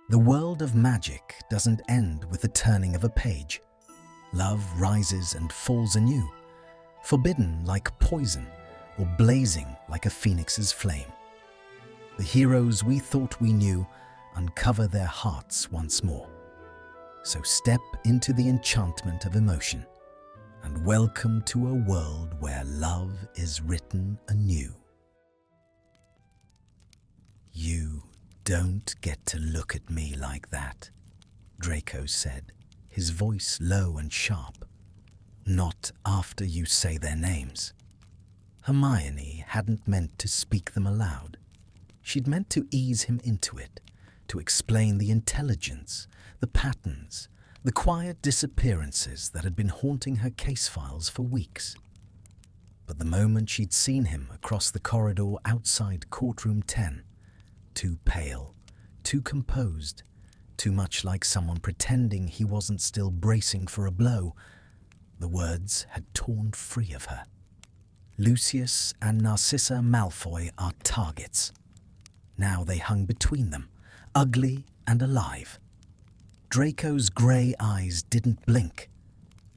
The world of magic doesn't end with the turning of a page. Love rises and falls anew, forbidden like poison or blazing like a phoenix's flame. The heroes we thought we knew uncover their hearts once more. So step into the enchantment of emotion and welcome to a world where love is written anew. You don't get to look at me like that, Draco said, his voice low and sharp. Not after you say their names. Hermione hadn't meant to speak them aloud. She'd meant to ease him into it, to explain the intelligence, the patterns, the quiet disappearances that had been haunting her case files for weeks. But the moment she'd seen him across the corridor outside courtroom 10, too pale, too composed, too much like someone pretending he wasn't still bracing for a blow, the words had torn free of her. Lucius and Narcissa Malfoy are targets. Now they hung between them, ugly and alive. Draco's grey eyes didn't blink.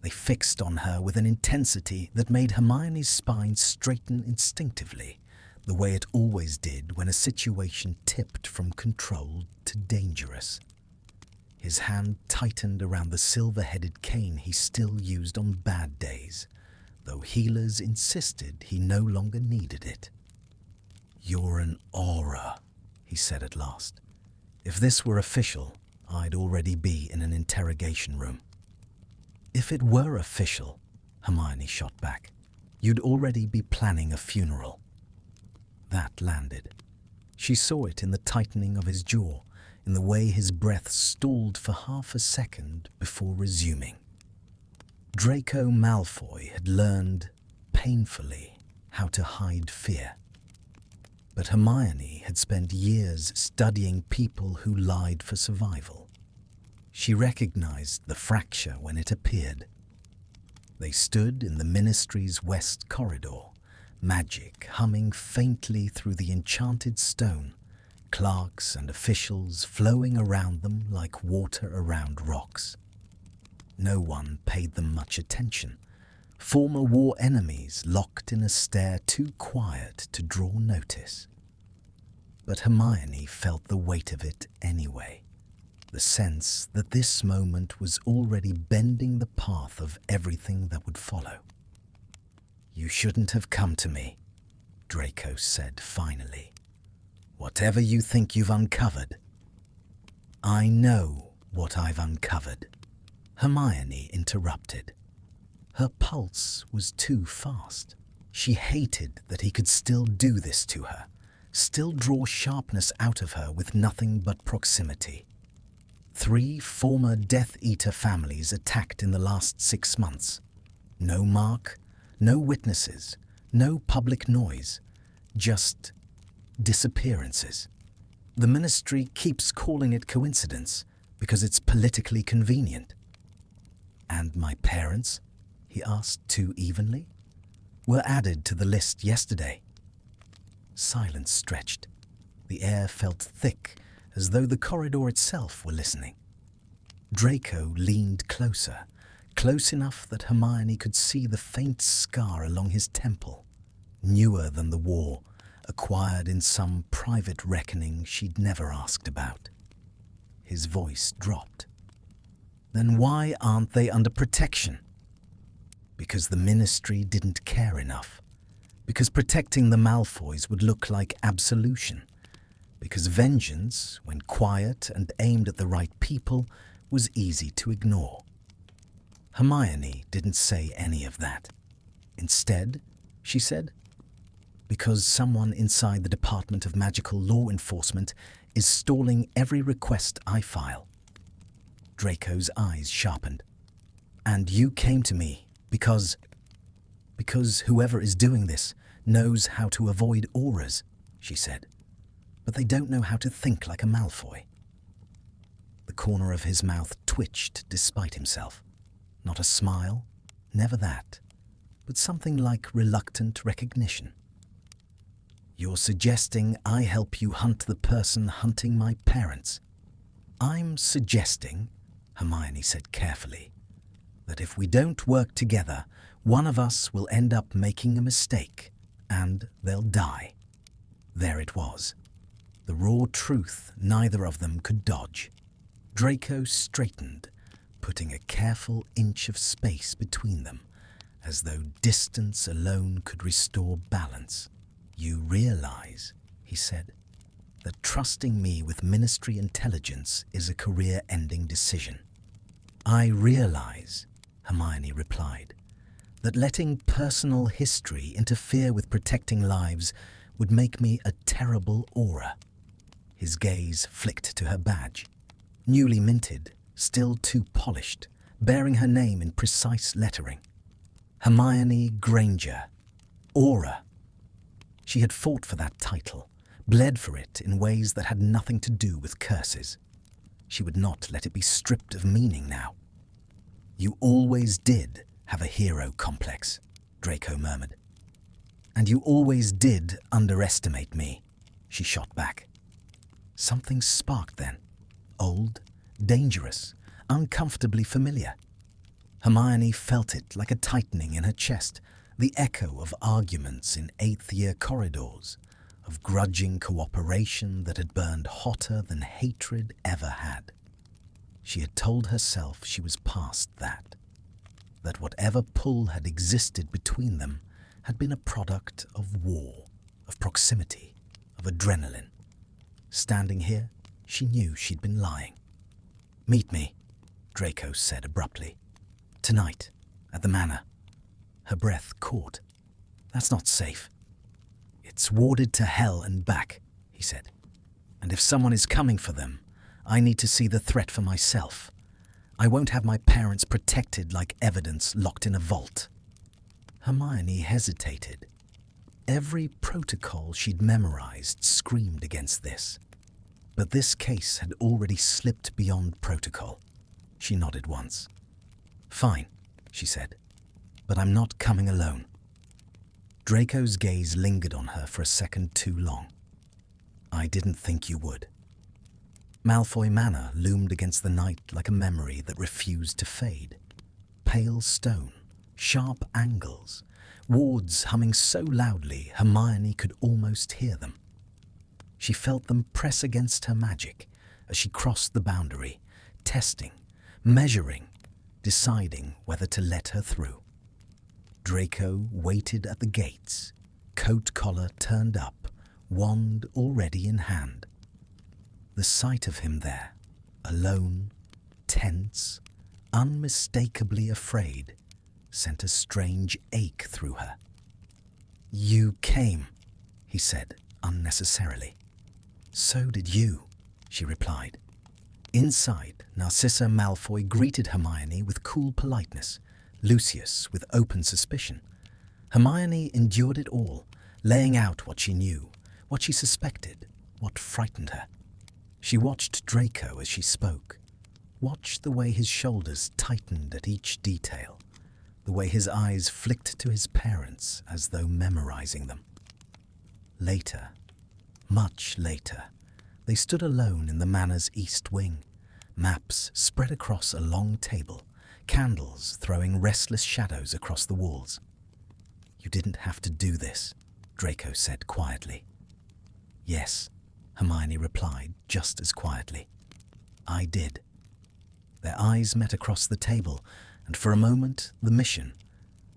They fixed on her with an intensity that made Hermione's spine straighten instinctively, the way it always did when a situation tipped from controlled to dangerous. His hand tightened around the silver-headed cane he still used on bad days, though healers insisted he no longer needed it. "You're an aura," he said at last. "If this were official, I'd already be in an interrogation room." "If it were official," Hermione shot back, "you'd already be planning a funeral." That landed. She saw it in the tightening of his jaw, in the way his breath stalled for half a second before resuming. Draco Malfoy had learned, painfully, how to hide fear. But Hermione had spent years studying people who lied for survival. She recognized the fracture when it appeared. They stood in the Ministry's west corridor, magic humming faintly through the enchanted stone, clerks and officials flowing around them like water around rocks. No one paid them much attention. Former war enemies locked in a stare too quiet to draw notice. But Hermione felt the weight of it anyway, the sense that this moment was already bending the path of everything that would follow. "You shouldn't have come to me," Draco said finally. "Whatever you think you've uncovered." "I know what I've uncovered," Hermione interrupted. Her pulse was too fast. She hated that he could still do this to her, still draw sharpness out of her with nothing but proximity. 3 former Death Eater families attacked in the last 6 months. No mark, no witnesses, no public noise, just disappearances. The Ministry keeps calling it coincidence because it's politically convenient. "And my parents?" he asked too evenly. "Were added to the list yesterday." Silence stretched. The air felt thick, as though the corridor itself were listening. Draco leaned closer, close enough that Hermione could see the faint scar along his temple, newer than the war, acquired in some private reckoning she'd never asked about. His voice dropped. "Then why aren't they under protection?" "Because the Ministry didn't care enough. Because protecting the Malfoys would look like absolution. Because vengeance, when quiet and aimed at the right people, was easy to ignore." Hermione didn't say any of that. Instead, she said, "Because someone inside the Department of Magical Law Enforcement is stalling every request I file." Draco's eyes sharpened. "And you came to me because whoever is doing this knows how to avoid auras," she said. "But they don't know how to think like a Malfoy." The corner of his mouth twitched despite himself. Not a smile, never that, but something like reluctant recognition. "You're suggesting I help you hunt the person hunting my parents?" I'm suggesting, Hermione said carefully, that if we don't work together, one of us will end up making a mistake, and they'll die. There it was. The raw truth neither of them could dodge. Draco straightened, putting a careful inch of space between them, as though distance alone could restore balance. You realize, he said, that trusting me with Ministry intelligence is a career-ending decision. I realize, Hermione replied, that letting personal history interfere with protecting lives would make me a terrible aura. His gaze flicked to her badge, newly minted, still too polished, bearing her name in precise lettering. Hermione Granger. Aura. She had fought for that title, bled for it in ways that had nothing to do with curses. She would not let it be stripped of meaning now. You always did have a hero complex, Draco murmured. And you always did underestimate me, she shot back. Something sparked then, old, dangerous, uncomfortably familiar. Hermione felt it like a tightening in her chest, the echo of arguments in eighth-year corridors, of grudging cooperation that had burned hotter than hatred ever had. She had told herself she was past that whatever pull had existed between them had been a product of war, of proximity, of adrenaline. Standing here, she knew she'd been lying. "Meet me," Draco said abruptly. "Tonight, at the manor." Her breath caught. "That's not safe." "It's warded to hell and back," he said. "And if someone is coming for them, I need to see the threat for myself. I won't have my parents protected like evidence locked in a vault." Hermione hesitated. Every protocol she'd memorized screamed against this. But this case had already slipped beyond protocol. She nodded once. "Fine," she said, "but I'm not coming alone." Draco's gaze lingered on her for a second too long. "I didn't think you would." Malfoy Manor loomed against the night like a memory that refused to fade. Pale stone, sharp angles, wards humming so loudly Hermione could almost hear them. She felt them press against her magic as she crossed the boundary, testing, measuring, deciding whether to let her through. Draco waited at the gates, coat collar turned up, wand already in hand. The sight of him there, alone, tense, unmistakably afraid, sent a strange ache through her. "You came," he said unnecessarily. "So did you," she replied. Inside, Narcissa Malfoy greeted Hermione with cool politeness, Lucius with open suspicion. Hermione endured it all, laying out what she knew, what she suspected, what frightened her. She watched Draco as she spoke, watched the way his shoulders tightened at each detail, the way his eyes flicked to his parents as though memorizing them. Later, much later, they stood alone in the manor's east wing, maps spread across a long table, candles throwing restless shadows across the walls. "You didn't have to do this," Draco said quietly. "Yes," Hermione replied just as quietly. "I did." Their eyes met across the table, and for a moment the mission,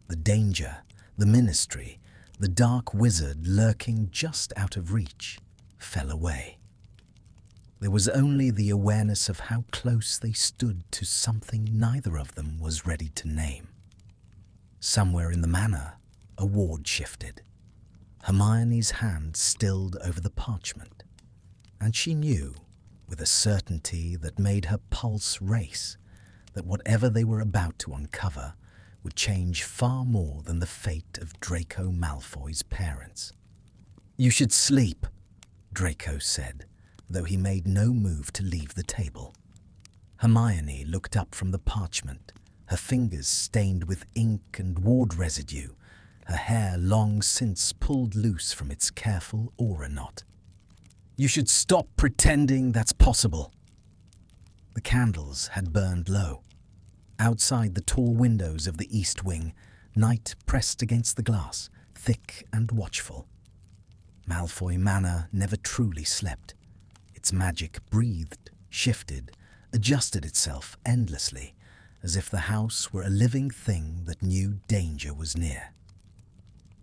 the danger, the ministry, the dark wizard lurking just out of reach, fell away. There was only the awareness of how close they stood to something neither of them was ready to name. Somewhere in the manor, a ward shifted. Hermione's hand stilled over the parchment, and she knew, with a certainty that made her pulse race, that whatever they were about to uncover would change far more than the fate of Draco Malfoy's parents. "You should sleep," Draco said, though he made no move to leave the table. Hermione looked up from the parchment, her fingers stained with ink and ward residue, her hair long since pulled loose from its careful aura knot. "You should stop pretending that's possible." The candles had burned low. Outside the tall windows of the east wing, night pressed against the glass, thick and watchful. Malfoy Manor never truly slept. Its magic breathed, shifted, adjusted itself endlessly, as if the house were a living thing that knew danger was near.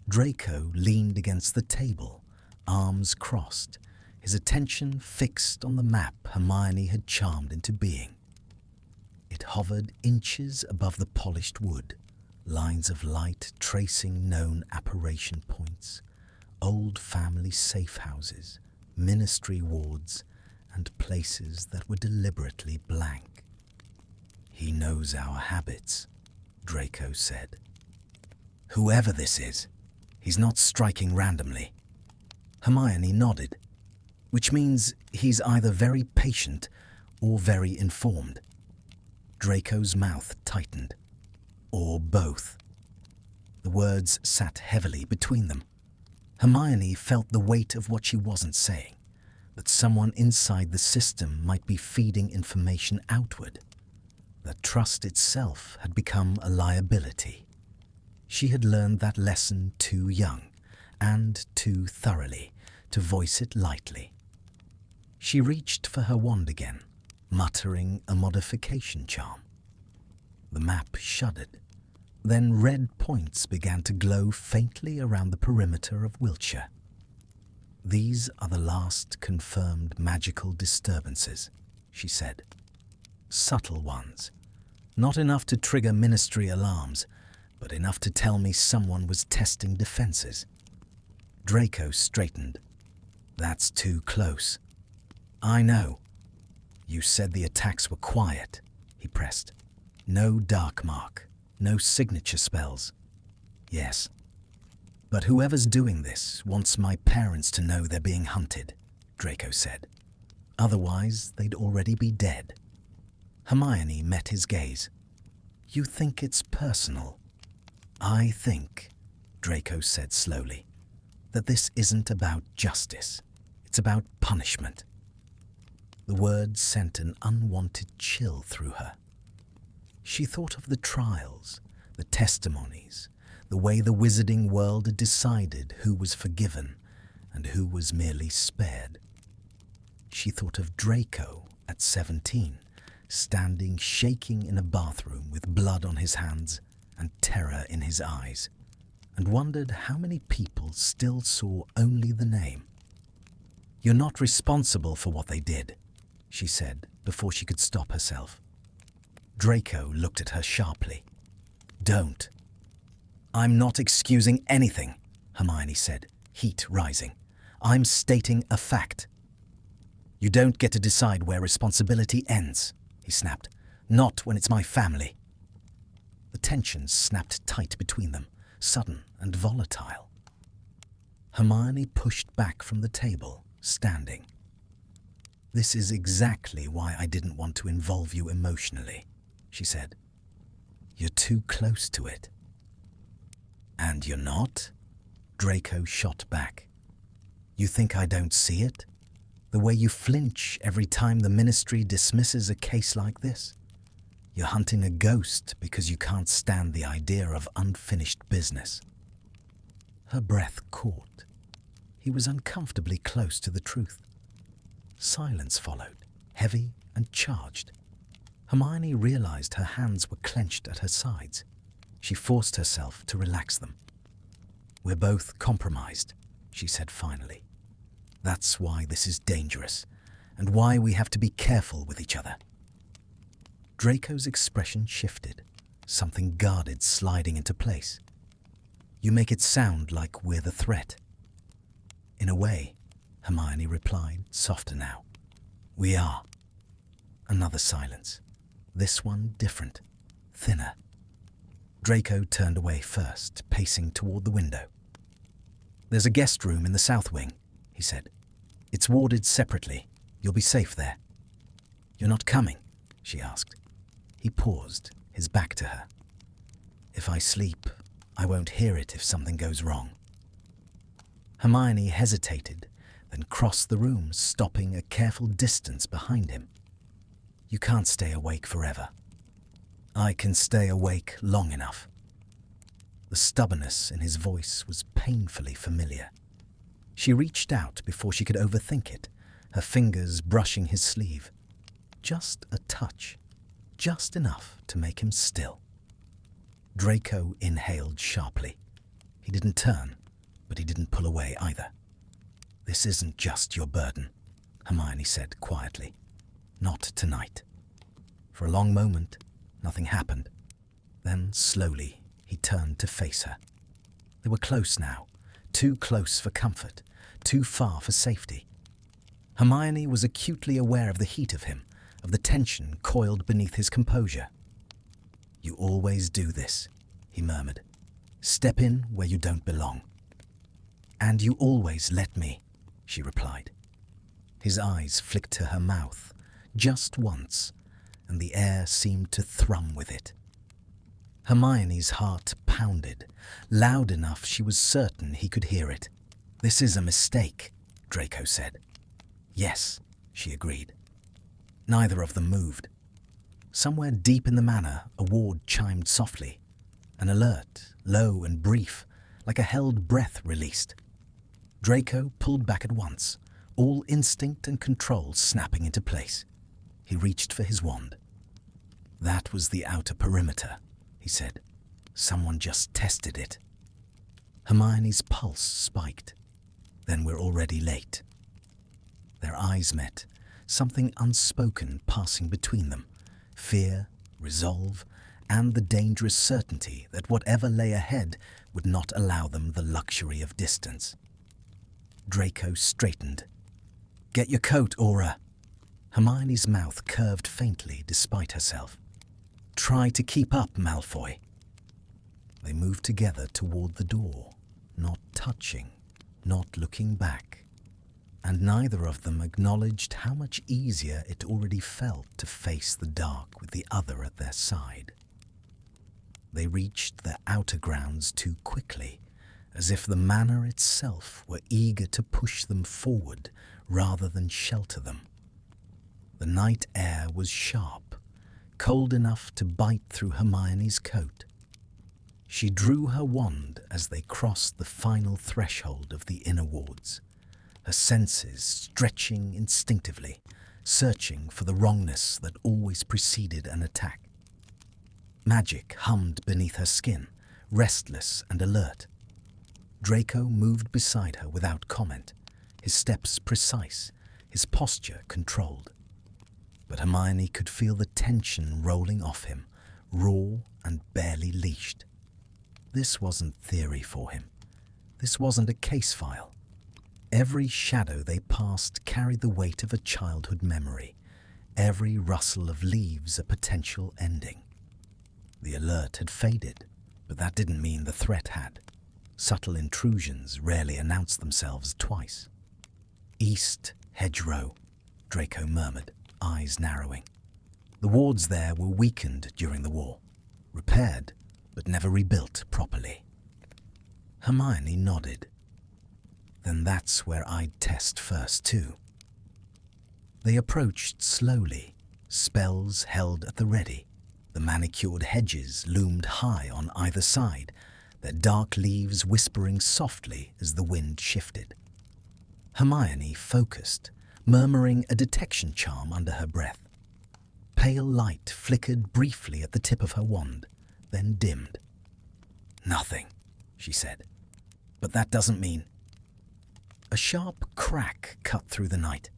Draco leaned against the table, arms crossed, his attention fixed on the map Hermione had charmed into being. It hovered inches above the polished wood, lines of light tracing known apparition points, old family safe houses, ministry wards, and places that were deliberately blank. "He knows our habits," Draco said. "Whoever this is, he's not striking randomly." Hermione nodded, which means he's either very patient or very informed. Draco's mouth tightened. Or both. The words sat heavily between them. Hermione felt the weight of what she wasn't saying, that someone inside the system might be feeding information outward, that trust itself had become a liability. She had learned that lesson too young, and too thoroughly, to voice it lightly. She reached for her wand again, muttering a modification charm. The map shuddered. Then red points began to glow faintly around the perimeter of Wiltshire. "These are the last confirmed magical disturbances," she said. "Subtle ones. Not enough to trigger ministry alarms, but enough to tell me someone was testing defenses." Draco straightened. "That's too close." "I know. You said the attacks were quiet," he pressed. "No dark mark, no signature spells." "Yes. But whoever's doing this wants my parents to know they're being hunted," Draco said. "Otherwise, they'd already be dead." Hermione met his gaze. "You think it's personal?" "I think," Draco said slowly, "that this isn't about justice. It's about punishment." The words sent an unwanted chill through her. She thought of the trials, the testimonies, the way the wizarding world had decided who was forgiven and who was merely spared. She thought of Draco at 17, standing shaking in a bathroom with blood on his hands and terror in his eyes, and wondered how many people still saw only the name. "You're not responsible for what they did," she said before she could stop herself. Draco looked at her sharply. "Don't." "I'm not excusing anything," Hermione said, heat rising. "I'm stating a fact." "You don't get to decide where responsibility ends," he snapped. "Not when it's my family." The tension snapped tight between them, sudden and volatile. Hermione pushed back from the table, standing. "This is exactly why I didn't want to involve you emotionally," she said. "You're too close to it." "And you're not?" Draco shot back. "You think I don't see it? The way you flinch every time the ministry dismisses a case like this? You're hunting a ghost because you can't stand the idea of unfinished business." Her breath caught. He was uncomfortably close to the truth. Silence followed, heavy and charged. Hermione realized her hands were clenched at her sides. She forced herself to relax them. "We're both compromised," she said finally. "That's why this is dangerous, and why we have to be careful with each other." Draco's expression shifted, something guarded sliding into place. "You make it sound like we're the threat." "In a way," Hermione replied, softer now. "We are." Another silence. This one different, thinner. Draco turned away first, pacing toward the window. "There's a guest room in the south wing," he said. "It's warded separately. You'll be safe there." "You're not coming?" she asked. He paused, his back to her. "If I sleep, I won't hear it if something goes wrong." Hermione hesitated, then crossed the room, stopping a careful distance behind him. You can't stay awake forever. I can stay awake long enough. The stubbornness in his voice was painfully familiar. She reached out before she could overthink it, her fingers brushing his sleeve. Just a touch, just enough to make him still. Draco inhaled sharply. He didn't turn, but he didn't pull away either. "This isn't just your burden," Hermione said quietly. "Not tonight." For a long moment, nothing happened. Then, slowly, he turned to face her. They were close now, too close for comfort, too far for safety. Hermione was acutely aware of the heat of him, of the tension coiled beneath his composure. "You always do this," he murmured. "Step in where you don't belong." "And you always let me," she replied. His eyes flicked to her mouth, just once, and the air seemed to thrum with it. Hermione's heart pounded, loud enough she was certain he could hear it. "This is a mistake," Draco said. "Yes," she agreed. Neither of them moved. Somewhere deep in the manor, a ward chimed softly, an alert, low and brief, like a held breath released. Draco pulled back at once, all instinct and control snapping into place. He reached for his wand. "That was the outer perimeter," he said. "Someone just tested it." Hermione's pulse spiked. "Then we're already late." Their eyes met, something unspoken passing between them, fear, resolve, and the dangerous certainty that whatever lay ahead would not allow them the luxury of distance. Draco straightened. "Get your coat, Aura." Hermione's mouth curved faintly despite herself. "Try to keep up, Malfoy." They moved together toward the door, not touching, not looking back, and neither of them acknowledged how much easier it already felt to face the dark with the other at their side. They reached the outer grounds too quickly, as if the manor itself were eager to push them forward rather than shelter them. The night air was sharp, cold enough to bite through Hermione's coat. She drew her wand as they crossed the final threshold of the inner wards, her senses stretching instinctively, searching for the wrongness that always preceded an attack. Magic hummed beneath her skin, restless and alert. Draco moved beside her without comment, his steps precise, his posture controlled. But Hermione could feel the tension rolling off him, raw and barely leashed. This wasn't theory for him. This wasn't a case file. Every shadow they passed carried the weight of a childhood memory, every rustle of leaves a potential ending. The alert had faded, but that didn't mean the threat had. Subtle intrusions rarely announced themselves twice. "East hedgerow," Draco murmured, eyes narrowing. The wards there were weakened during the war, repaired, but never rebuilt properly. Hermione nodded. "Then that's where I'd test first, too." They approached slowly, spells held at the ready. The manicured hedges loomed high on either side, their dark leaves whispering softly as the wind shifted. Hermione focused, murmuring a detection charm under her breath. Pale light flickered briefly at the tip of her wand, then dimmed. "Nothing," she said. "But that doesn't mean—" A sharp crack cut through the night.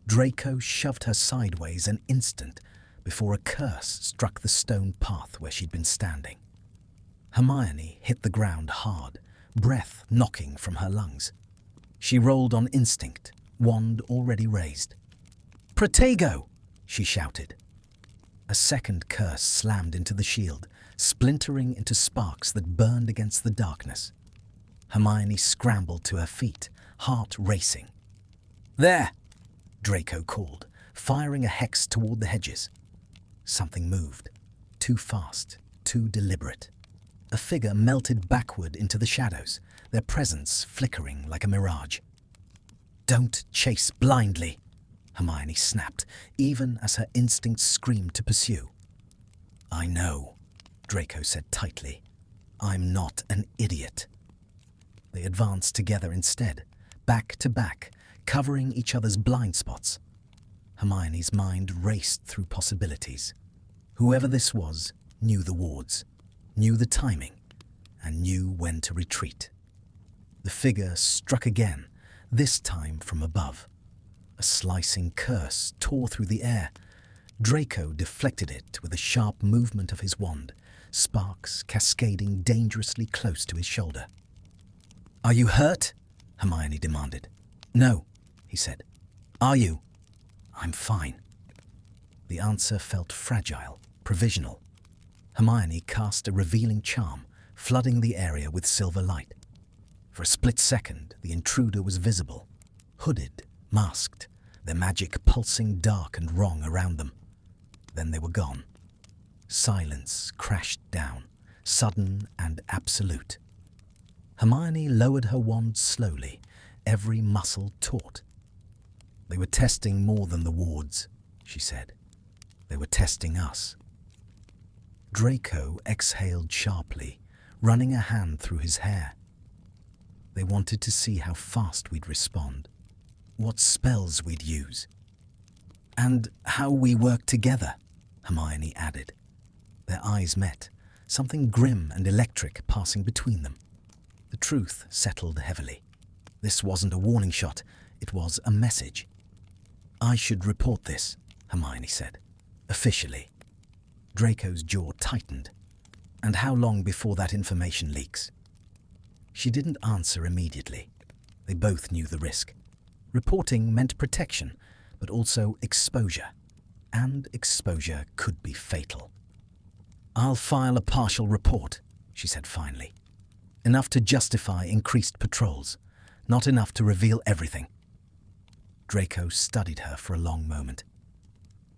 Draco shoved her sideways an instant before a curse struck the stone path where she'd been standing. Hermione hit the ground hard, breath knocking from her lungs. She rolled on instinct, wand already raised. "Protego!" she shouted. A second curse slammed into the shield, splintering into sparks that burned against the darkness. Hermione scrambled to her feet, heart racing. "There!" Draco called, firing a hex toward the hedges. Something moved, too fast, too deliberate. A figure melted backward into the shadows, their presence flickering like a mirage. "Don't chase blindly," Hermione snapped, even as her instincts screamed to pursue. I know, Draco said tightly. I'm not an idiot. They advanced together instead, back to back, covering each other's blind spots. Hermione's mind raced through possibilities. Whoever this was knew the wards, knew the timing, and knew when to retreat. The figure struck again, this time from above. A slicing curse tore through the air. Draco deflected it with a sharp movement of his wand, sparks cascading dangerously close to his shoulder. Are you hurt? Hermione demanded. No, he said. Are you? I'm fine. The answer felt fragile, provisional. Hermione cast a revealing charm, flooding the area with silver light. For a split second, the intruder was visible, hooded, masked, their magic pulsing dark and wrong around them. Then they were gone. Silence crashed down, sudden and absolute. Hermione lowered her wand slowly, every muscle taut. They were testing more than the wards, she said. They were testing us. Draco exhaled sharply, running a hand through his hair. They wanted to see how fast we'd respond, what spells we'd use, and how we work together, Hermione added. Their eyes met, something grim and electric passing between them. The truth settled heavily. This wasn't a warning shot, it was a message. I should report this, Hermione said. Officially. Draco's jaw tightened. And how long before that information leaks? She didn't answer immediately. They both knew the risk. Reporting meant protection, but also exposure. And exposure could be fatal. I'll file a partial report, she said finally. Enough to justify increased patrols, not enough to reveal everything. Draco studied her for a long moment.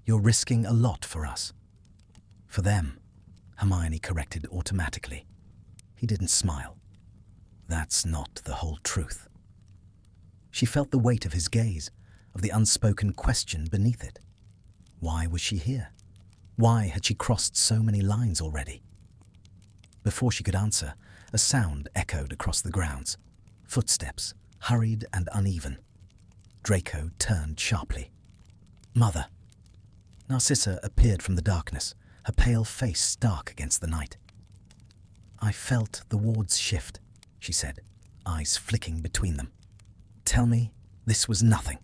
You're risking a lot for us. For them, Hermione corrected automatically. He didn't smile. That's not the whole truth. She felt the weight of his gaze, of the unspoken question beneath it. Why was she here? Why had she crossed so many lines already? Before she could answer, a sound echoed across the grounds. Footsteps, hurried and uneven. Draco turned sharply. Mother. Narcissa appeared from the darkness, her pale face stark against the night. I felt the wards shift, she said, eyes flicking between them. Tell me this was nothing.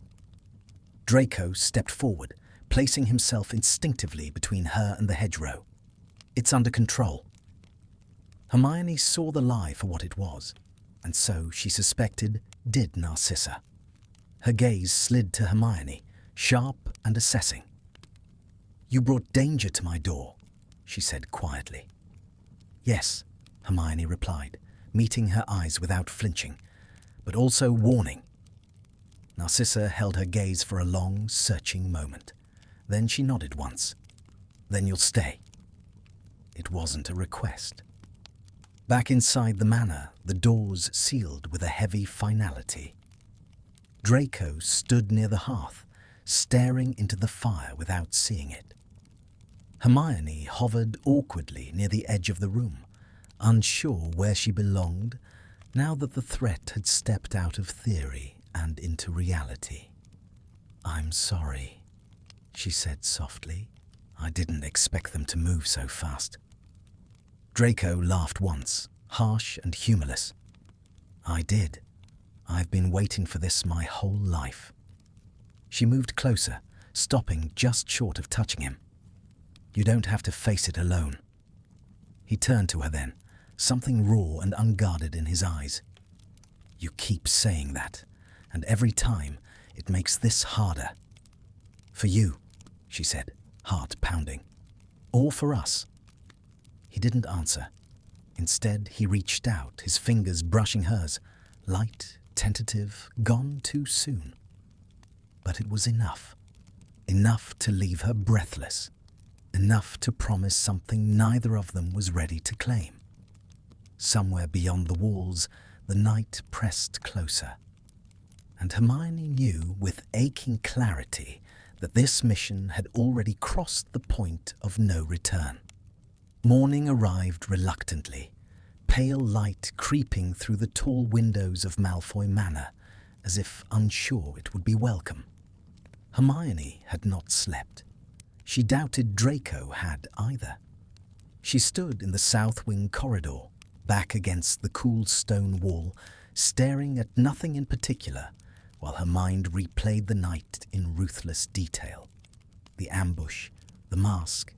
Draco stepped forward, placing himself instinctively between her and the hedgerow. It's under control. Hermione saw the lie for what it was, and so, she suspected, did Narcissa. Her gaze slid to Hermione, sharp and assessing. You brought danger to my door, she said quietly. Yes, Hermione replied, meeting her eyes without flinching, but also warning. Narcissa held her gaze for a long, searching moment. Then she nodded once. Then you'll stay. It wasn't a request. Back inside the manor, the doors sealed with a heavy finality. Draco stood near the hearth, staring into the fire without seeing it. Hermione hovered awkwardly near the edge of the room, unsure where she belonged now that the threat had stepped out of theory and into reality. I'm sorry, she said softly. I didn't expect them to move so fast. Draco laughed once, harsh and humorless. I did. I've been waiting for this my whole life. She moved closer, stopping just short of touching him. You don't have to face it alone. He turned to her then, something raw and unguarded in his eyes. You keep saying that, and every time it makes this harder. For you, she said, heart pounding. Or for us. He didn't answer. Instead, he reached out, his fingers brushing hers, light, tentative, gone too soon. But it was enough. Enough to leave her breathless. Enough to promise something neither of them was ready to claim. Somewhere beyond the walls, the night pressed closer. And Hermione knew with aching clarity that this mission had already crossed the point of no return. Morning arrived reluctantly, pale light creeping through the tall windows of Malfoy Manor, as if unsure it would be welcome. Hermione had not slept. She doubted Draco had either. She stood in the south wing corridor, back against the cool stone wall, staring at nothing in particular, while her mind replayed the night in ruthless detail. The ambush, the mask,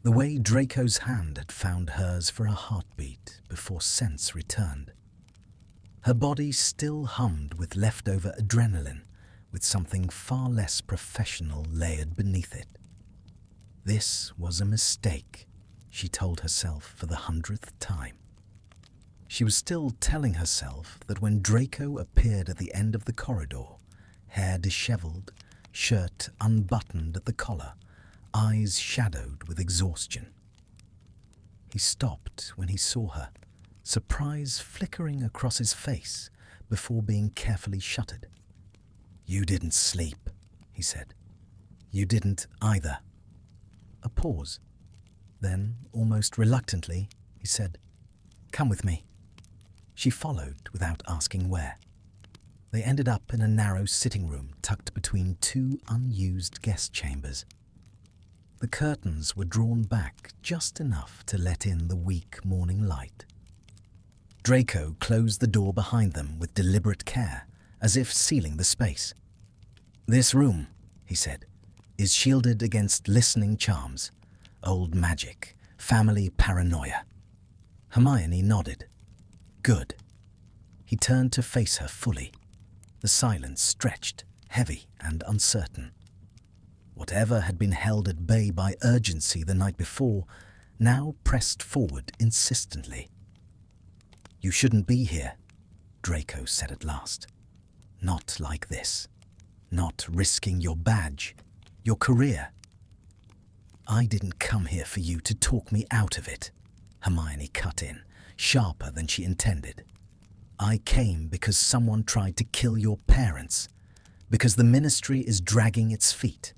the way Draco's hand had found hers for a heartbeat before sense returned. Her body still hummed with leftover adrenaline, with something far less professional layered beneath it. This was a mistake, she told herself for the 100th time. She was still telling herself that when Draco appeared at the end of the corridor, hair disheveled, shirt unbuttoned at the collar, eyes shadowed with exhaustion. He stopped when he saw her, surprise flickering across his face before being carefully shuttered. "You didn't sleep," he said. "You didn't either." A pause. Then, almost reluctantly, he said, "Come with me." She followed without asking where. They ended up in a narrow sitting room tucked between two unused guest chambers. The curtains were drawn back just enough to let in the weak morning light. Draco closed the door behind them with deliberate care, as if sealing the space. "This room," he said, "is shielded against listening charms, old magic, family paranoia." Hermione nodded. "Good." He turned to face her fully. The silence stretched, heavy and uncertain. Whatever had been held at bay by urgency the night before now pressed forward insistently. "You shouldn't be here," Draco said at last. "Not like this. Not risking your badge, your career." "I didn't come here for you to talk me out of it," Hermione cut in, sharper than she intended. "I came because someone tried to kill your parents, because the ministry is dragging its feet,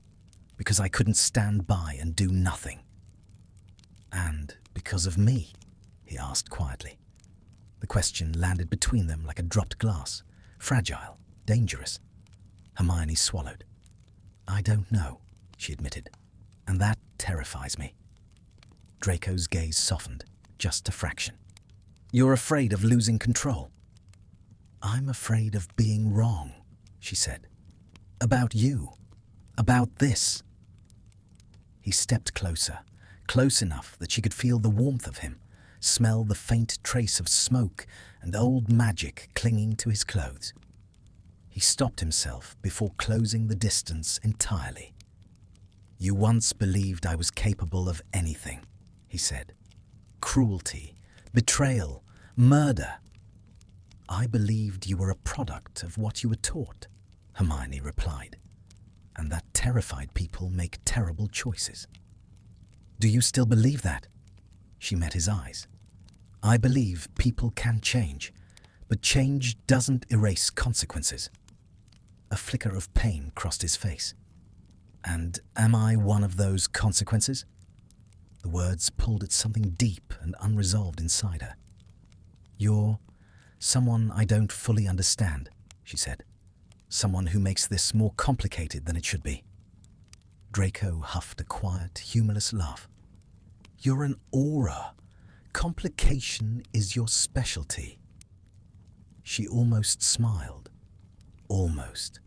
because I couldn't stand by and do nothing." "And because of me?" he asked quietly. The question landed between them like a dropped glass, fragile, dangerous. Hermione swallowed. "I don't know," she admitted, "and that terrifies me." Draco's gaze softened, just a fraction. "You're afraid of losing control." "I'm afraid of being wrong," she said. "About you. About this." He stepped closer, close enough that she could feel the warmth of him, smell the faint trace of smoke and old magic clinging to his clothes. He stopped himself before closing the distance entirely. "You once believed I was capable of anything," he said. "Cruelty, betrayal, murder." "I believed you were a product of what you were taught," Hermione replied, "and that terrified people make terrible choices." "Do you still believe that?" She met his eyes. "I believe people can change, but change doesn't erase consequences." A flicker of pain crossed his face. "And am I one of those consequences?" The words pulled at something deep and unresolved inside her. "You're someone I don't fully understand," she said. "Someone who makes this more complicated than it should be." Draco huffed a quiet, humorless laugh. "You're an aura. Complication is your specialty." She almost smiled. Almost.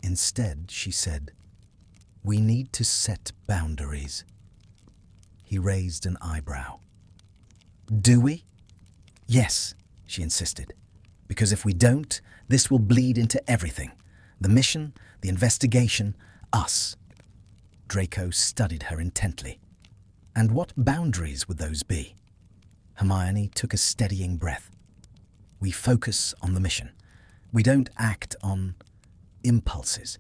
Instead, she said, "We need to set boundaries." He raised an eyebrow. "Do we?" "Yes," she insisted. "Because if we don't, this will bleed into everything. The mission, the investigation, us." Draco studied her intently. "And what boundaries would those be?" Hermione took a steadying breath. "We focus on the mission. We don't act on impulses.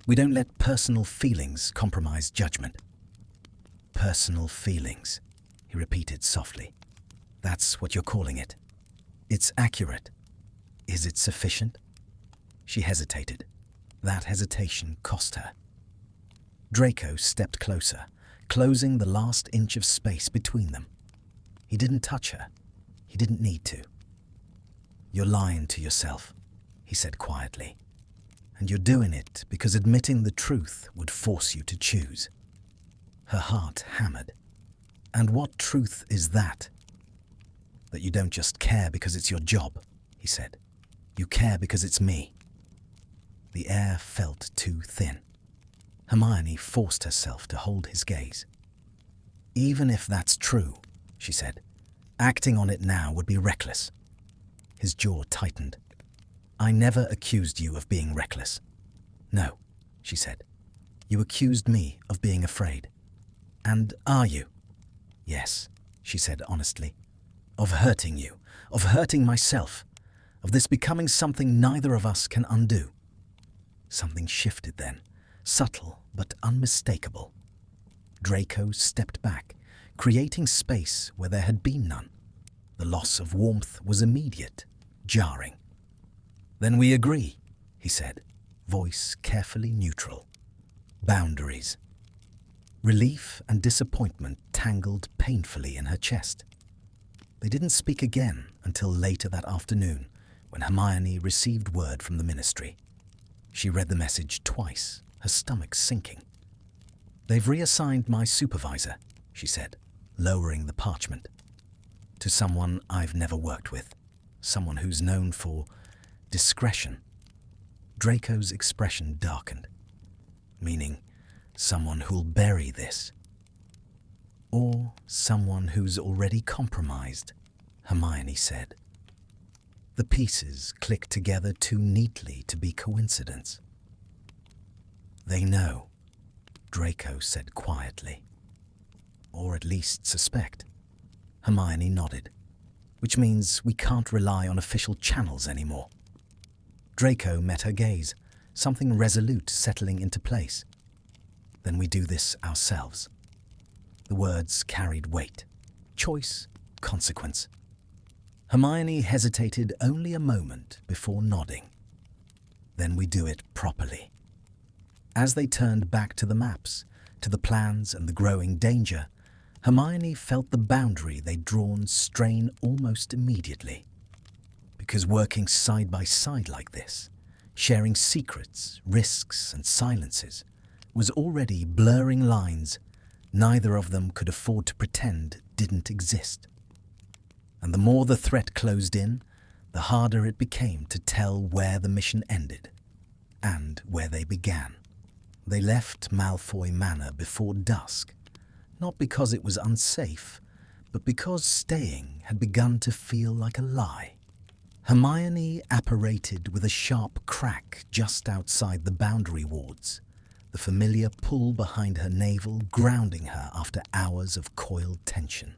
We don't let personal feelings compromise judgment." "Personal feelings," he repeated softly. "That's what you're calling it. It's accurate. Is it sufficient?" She hesitated. That hesitation cost her. Draco stepped closer, closing the last inch of space between them. He didn't touch her. He didn't need to. "You're lying to yourself," he said quietly. "And you're doing it because admitting the truth would force you to choose." Her heart hammered. "And what truth is that?" "That you don't just care because it's your job," he said. "You care because it's me." The air felt too thin. Hermione forced herself to hold his gaze. "Even if that's true," she said, "acting on it now would be reckless." His jaw tightened. "I never accused you of being reckless." "No," she said. "You accused me of being afraid." "And are you?" "Yes," she said honestly. "Of hurting you, of hurting myself, of this becoming something neither of us can undo." Something shifted then, subtle but unmistakable. Draco stepped back, creating space where there had been none. The loss of warmth was immediate, jarring. "Then we agree," he said, voice carefully neutral. "Boundaries." Relief and disappointment tangled painfully in her chest. They didn't speak again until later that afternoon, when Hermione received word from the ministry. She read the message twice, her stomach sinking. "They've reassigned my supervisor," she said, lowering the parchment. "To someone I've never worked with, someone who's known for discretion." Draco's expression darkened. "Meaning, someone who'll bury this." "Or someone who's already compromised," Hermione said. The pieces clicked together too neatly to be coincidence. "They know," Draco said quietly. "Or at least suspect." Hermione nodded. "Which means we can't rely on official channels anymore." Draco met her gaze, something resolute settling into place. "Then we do this ourselves." The words carried weight. Choice, consequence. Hermione hesitated only a moment before nodding. "Then we do it properly." As they turned back to the maps, to the plans and the growing danger, Hermione felt the boundary they'd drawn strain almost immediately. Because working side by side like this, sharing secrets, risks and silences, was already blurring lines neither of them could afford to pretend didn't exist. And the more the threat closed in, the harder it became to tell where the mission ended and where they began. They left Malfoy Manor before dusk, not because it was unsafe, but because staying had begun to feel like a lie. Hermione apparated with a sharp crack just outside the boundary wards, the familiar pull behind her navel grounding her after hours of coiled tension.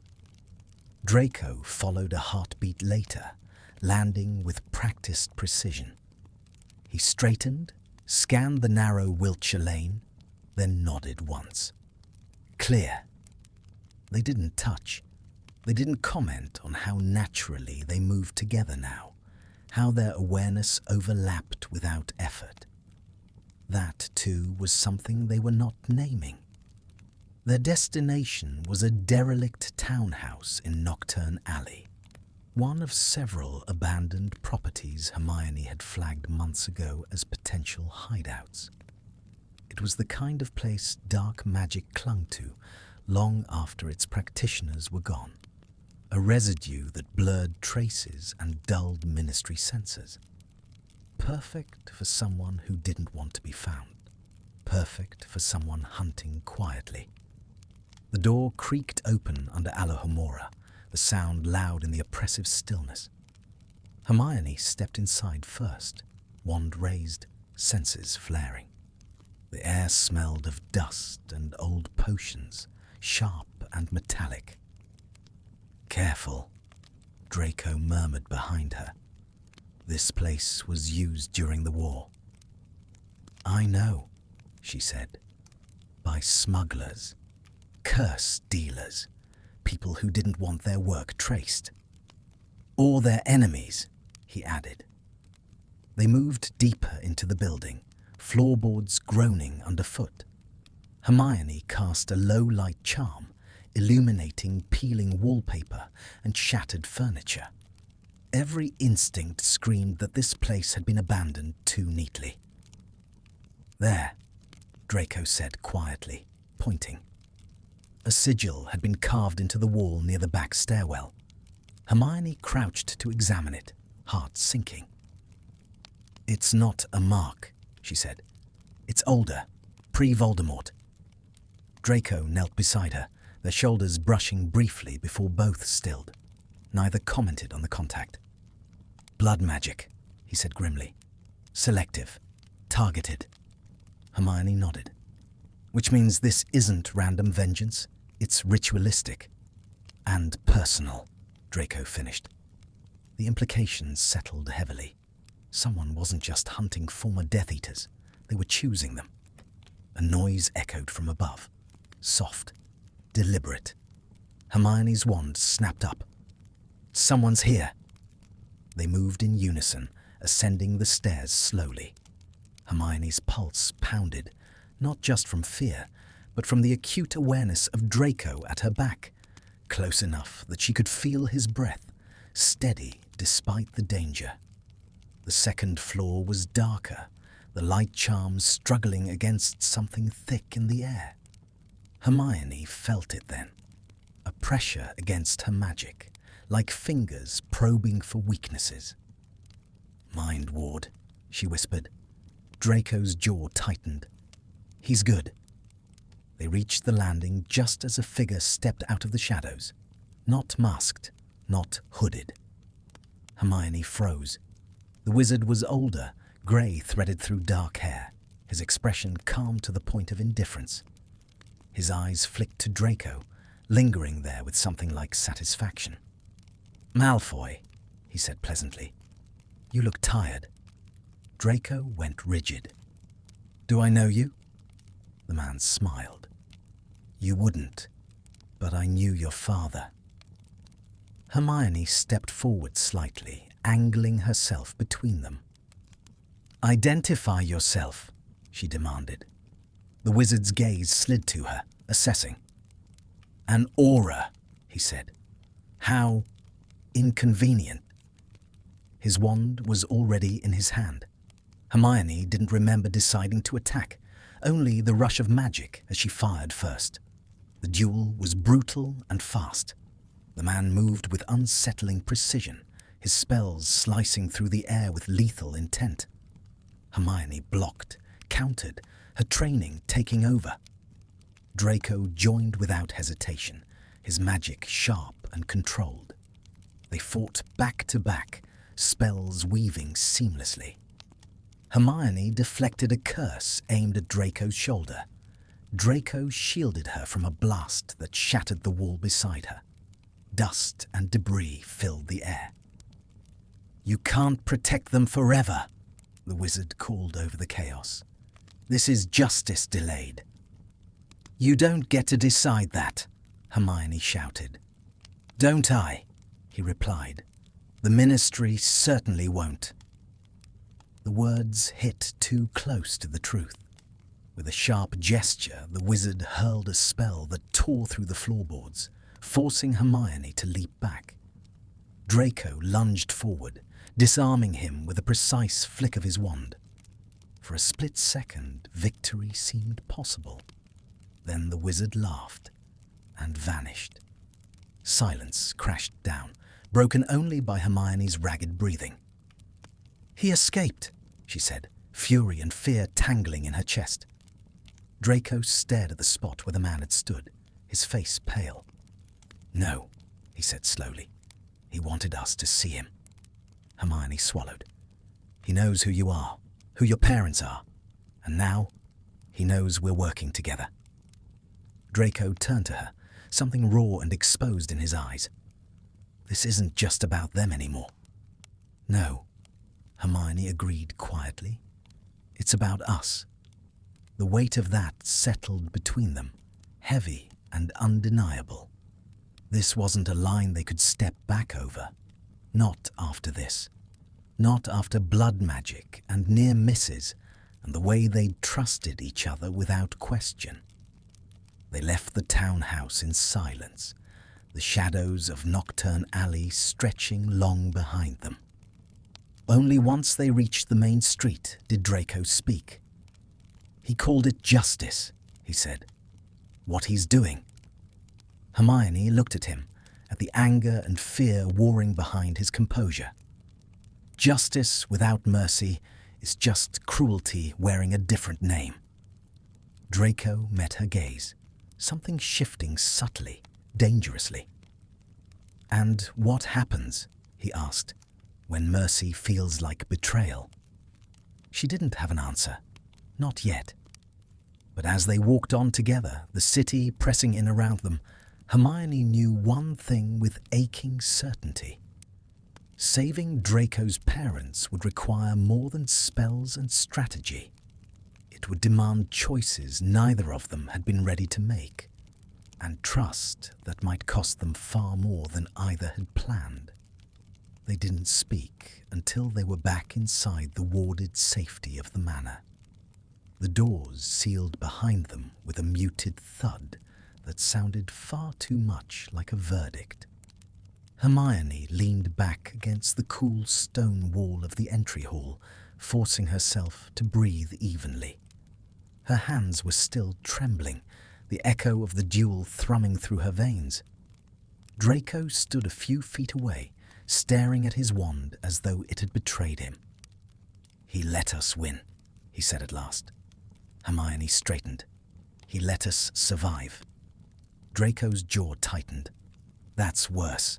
Draco followed a heartbeat later, landing with practiced precision. He straightened, scanned the narrow Wiltshire lane, then nodded once. Clear. They didn't touch. They didn't comment on how naturally they moved together now, how their awareness overlapped without effort. That, too, was something they were not naming. Their destination was a derelict townhouse in Nocturne Alley, one of several abandoned properties Hermione had flagged months ago as potential hideouts. It was the kind of place dark magic clung to long after its practitioners were gone, a residue that blurred traces and dulled ministry senses. Perfect for someone who didn't want to be found. Perfect for someone hunting quietly. The door creaked open under Alohomora, the sound loud in the oppressive stillness. Hermione stepped inside first, wand raised, senses flaring. The air smelled of dust and old potions, sharp and metallic. "Careful," Draco murmured behind her. "This place was used during the war." "I know," she said. "By smugglers, curse dealers, people who didn't want their work traced. Or their enemies," he added. They moved deeper into the building, floorboards groaning underfoot. Hermione cast a low-light charm, illuminating peeling wallpaper and shattered furniture. Every instinct screamed that this place had been abandoned too neatly. "There," Draco said quietly, pointing. A sigil had been carved into the wall near the back stairwell. Hermione crouched to examine it, heart sinking. "It's not a mark," she said. "It's older, pre-Voldemort." Draco knelt beside her, their shoulders brushing briefly before both stilled. Neither commented on the contact. "Blood magic," he said grimly. "Selective. Targeted." Hermione nodded. "Which means this isn't random vengeance. It's ritualistic. And personal," Draco finished. The implications settled heavily. Someone wasn't just hunting former Death Eaters. They were choosing them. A noise echoed from above. Soft. Deliberate. Hermione's wand snapped up. "Someone's here." They moved in unison, ascending the stairs slowly. Hermione's pulse pounded, not just from fear, but from the acute awareness of Draco at her back, close enough that she could feel his breath, steady despite the danger. The second floor was darker, the light charms struggling against something thick in the air. Hermione felt it then, a pressure against her magic, like fingers probing for weaknesses. "Mind ward," she whispered. Draco's jaw tightened. "He's good." They reached the landing just as a figure stepped out of the shadows, not masked, not hooded. Hermione froze. The wizard was older, grey threaded through dark hair, his expression calm to the point of indifference. His eyes flicked to Draco, lingering there with something like satisfaction. "Malfoy," he said pleasantly. "You look tired." Draco went rigid. "Do I know you?" The man smiled. "You wouldn't, but I knew your father." Hermione stepped forward slightly, angling herself between them. "Identify yourself," she demanded. The wizard's gaze slid to her, assessing. "An aura," he said. "How inconvenient." His wand was already in his hand. Hermione didn't remember deciding to attack, only the rush of magic as she fired first. The duel was brutal and fast. The man moved with unsettling precision, his spells slicing through the air with lethal intent. Hermione blocked, countered, her training taking over. Draco joined without hesitation, his magic sharp and controlled. They fought back to back, spells weaving seamlessly. Hermione deflected a curse aimed at Draco's shoulder. Draco shielded her from a blast that shattered the wall beside her. Dust and debris filled the air. "You can't protect them forever," the wizard called over the chaos. "This is justice delayed." "You don't get to decide that," Hermione shouted. "Don't I?" he replied. "The Ministry certainly won't." The words hit too close to the truth. With a sharp gesture, the wizard hurled a spell that tore through the floorboards, forcing Hermione to leap back. Draco lunged forward, disarming him with a precise flick of his wand. For a split second, victory seemed possible. Then the wizard laughed and vanished. Silence crashed down, broken only by Hermione's ragged breathing. "He escaped," she said, fury and fear tangling in her chest. Draco stared at the spot where the man had stood, his face pale. "No," he said slowly. "He wanted us to see him." Hermione swallowed. "He knows who you are, who your parents are, and now he knows we're working together." Draco turned to her, something raw and exposed in his eyes. "This isn't just about them anymore." "No," Hermione agreed quietly. "It's about us." The weight of that settled between them, heavy and undeniable. This wasn't a line they could step back over. Not after this. Not after blood magic and near misses and the way they'd trusted each other without question. They left the townhouse in silence, the shadows of Nocturne Alley stretching long behind them. Only once they reached the main street did Draco speak. "He called it justice," he said. "What he's doing." Hermione looked at him, at the anger and fear warring behind his composure. "Justice without mercy is just cruelty wearing a different name." Draco met her gaze, something shifting subtly, dangerously. "And what happens," he asked, "when mercy feels like betrayal?" She didn't have an answer, not yet. But as they walked on together, the city pressing in around them, Hermione knew one thing with aching certainty. Saving Draco's parents would require more than spells and strategy. It would demand choices neither of them had been ready to make, and trust that might cost them far more than either had planned. They didn't speak until they were back inside the warded safety of the manor. The doors sealed behind them with a muted thud that sounded far too much like a verdict. Hermione leaned back against the cool stone wall of the entry hall, forcing herself to breathe evenly. Her hands were still trembling, the echo of the duel thrumming through her veins. Draco stood a few feet away, staring at his wand as though it had betrayed him. "He let us win," he said at last. Hermione straightened. "He let us survive." Draco's jaw tightened. "That's worse."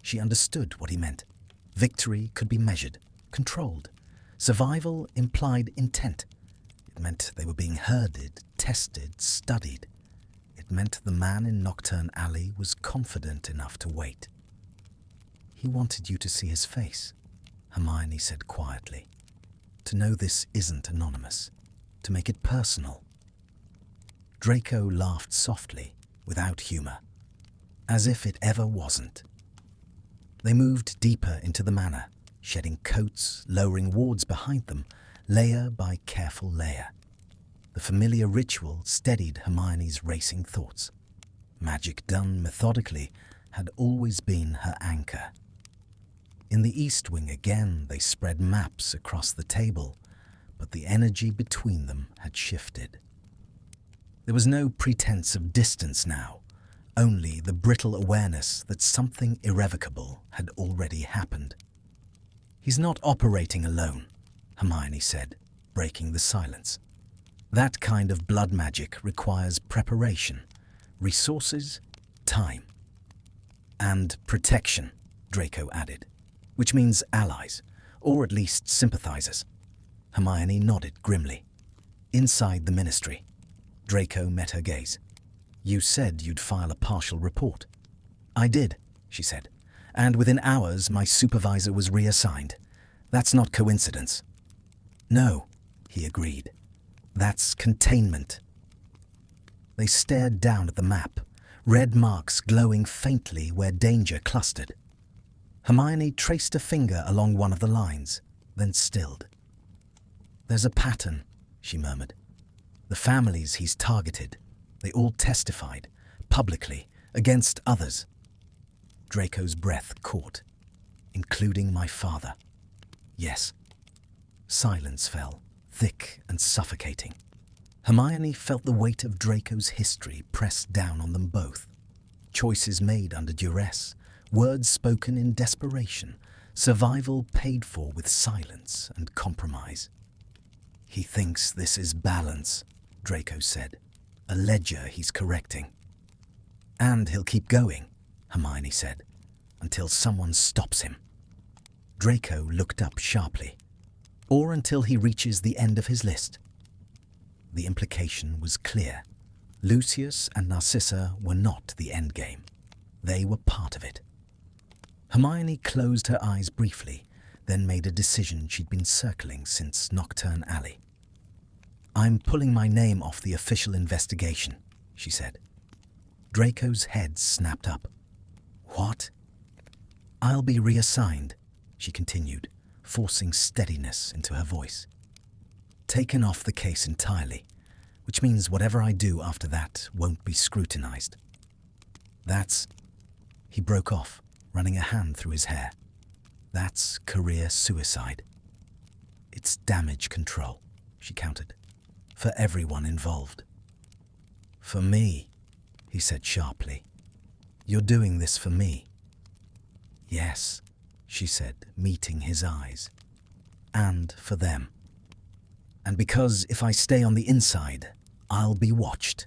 She understood what he meant. Victory could be measured, controlled. Survival implied intent. It meant they were being herded, tested, studied. It meant the man in Nocturne Alley was confident enough to wait. "He wanted you to see his face," Hermione said quietly. "To know this isn't anonymous. To make it personal." Draco laughed softly, without humor, as if it ever wasn't. They moved deeper into the manor, shedding coats, lowering wards behind them, layer by careful layer. The familiar ritual steadied Hermione's racing thoughts. Magic done methodically had always been her anchor. In the East Wing again they spread maps across the table, but the energy between them had shifted. There was no pretense of distance now, only the brittle awareness that something irrevocable had already happened. "He's not operating alone," Hermione said, breaking the silence. "That kind of blood magic requires preparation, resources, time. And protection," Draco added, "which means allies, or at least sympathizers." Hermione nodded grimly. "Inside the ministry." Draco met her gaze. "You said you'd file a partial report." "I did," she said, "and within hours my supervisor was reassigned. That's not coincidence." "No," he agreed. "That's containment." They stared down at the map, red marks glowing faintly where danger clustered. Hermione traced a finger along one of the lines, then stilled. "There's a pattern," she murmured. "The families he's targeted, they all testified, publicly, against others." Draco's breath caught. "Including my father." "Yes." Silence fell, thick and suffocating. Hermione felt the weight of Draco's history press down on them both. Choices made under duress, words spoken in desperation, survival paid for with silence and compromise. "He thinks this is balance," Draco said. "A ledger he's correcting." "And he'll keep going," Hermione said, "until someone stops him." Draco looked up sharply. "Or until he reaches the end of his list." The implication was clear. Lucius and Narcissa were not the endgame. They were part of it. Hermione closed her eyes briefly, then made a decision she'd been circling since Nocturne Alley. "I'm pulling my name off the official investigation," she said. Draco's head snapped up. "What?" "I'll be reassigned," she continued, forcing steadiness into her voice. "Taken off the case entirely, which means whatever I do after that won't be scrutinized. That's... He broke off, running a hand through his hair. That's career suicide. It's damage control, she countered, for everyone involved. For me, he said sharply. You're doing this for me. Yes, she said, meeting his eyes. And for them. And because if I stay on the inside, I'll be watched.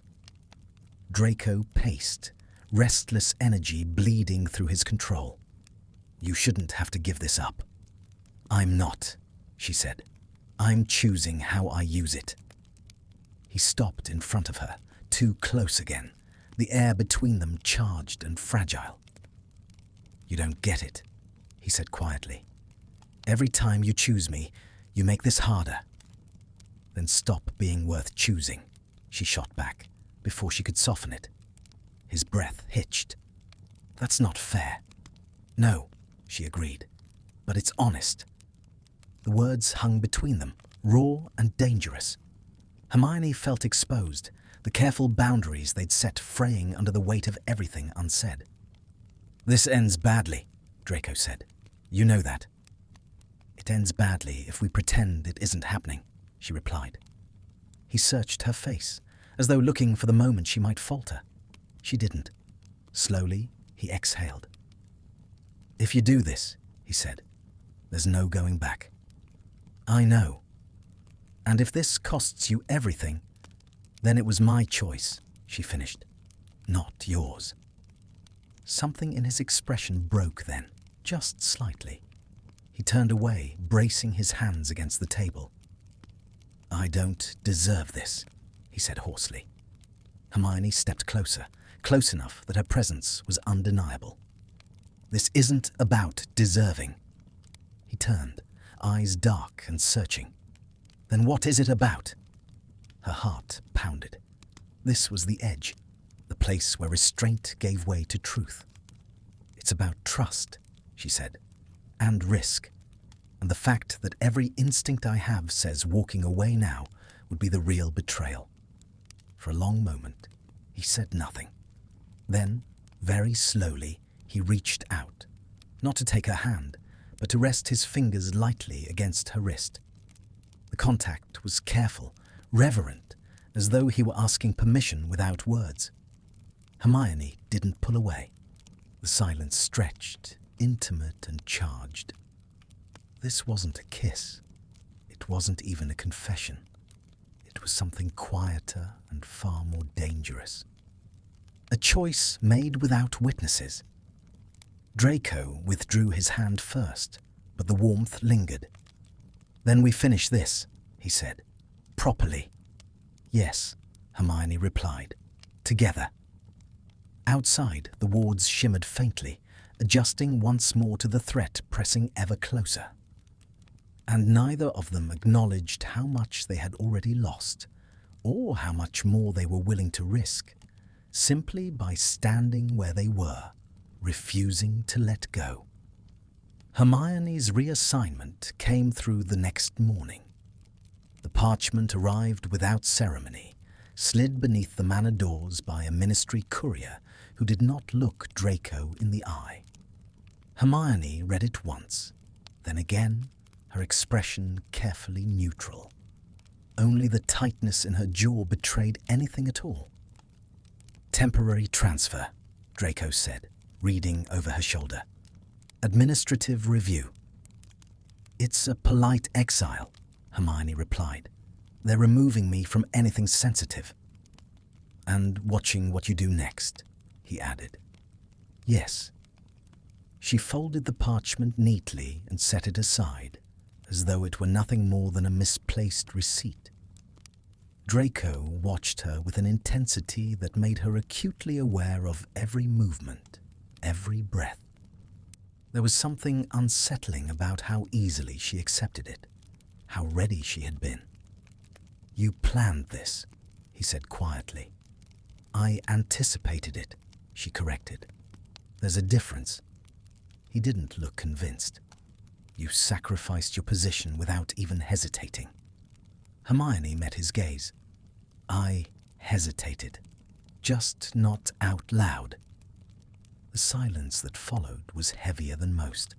Draco paced, restless energy bleeding through his control. You shouldn't have to give this up. I'm not, she said. I'm choosing how I use it. He stopped in front of her, too close again, the air between them charged and fragile. You don't get it, he said quietly. Every time you choose me, you make this harder. Then stop being worth choosing, she shot back, before she could soften it. His breath hitched. That's not fair. No, she agreed, but it's honest. The words hung between them, raw and dangerous. Hermione felt exposed, the careful boundaries they'd set fraying under the weight of everything unsaid. This ends badly, Draco said. You know that. It ends badly if we pretend it isn't happening, she replied. He searched her face, as though looking for the moment she might falter. She didn't. Slowly, he exhaled. If you do this, he said, there's no going back. I know. And if this costs you everything, then it was my choice, she finished, not yours. Something in his expression broke then, just slightly. He turned away, bracing his hands against the table. I don't deserve this, he said hoarsely. Hermione stepped closer, close enough that her presence was undeniable. This isn't about deserving. He turned, eyes dark and searching. Then what is it about? Her heart pounded. This was the edge, the place where restraint gave way to truth. It's about trust, she said, and risk, and the fact that every instinct I have says walking away now would be the real betrayal. For a long moment, he said nothing. Then, very slowly, he reached out, not to take her hand, but to rest his fingers lightly against her wrist. The contact was careful, reverent, as though he were asking permission without words. Hermione didn't pull away. The silence stretched, intimate and charged. This wasn't a kiss. It wasn't even a confession. It was something quieter and far more dangerous. A choice made without witnesses. Draco withdrew his hand first, but the warmth lingered. Then we finish this, he said. Properly. Yes, Hermione replied. Together. Outside, the wards shimmered faintly, adjusting once more to the threat pressing ever closer. And neither of them acknowledged how much they had already lost, or how much more they were willing to risk, simply by standing where they were, refusing to let go. Hermione's reassignment came through the next morning. The parchment arrived without ceremony, slid beneath the manor doors by a ministry courier who did not look Draco in the eye. Hermione read it once, then again, her expression carefully neutral. Only the tightness in her jaw betrayed anything at all. Temporary transfer, Draco said, reading over her shoulder. Administrative review. It's a polite exile, Hermione replied. They're removing me from anything sensitive. And watching what you do next, he added. Yes. She folded the parchment neatly and set it aside, as though it were nothing more than a misplaced receipt. Draco watched her with an intensity that made her acutely aware of every movement, every breath. There was something unsettling about how easily she accepted it, how ready she had been. You planned this, he said quietly. I anticipated it, she corrected. There's a difference. He didn't look convinced. You sacrificed your position without even hesitating. Hermione met his gaze. I hesitated, just not out loud. The silence that followed was heavier than most.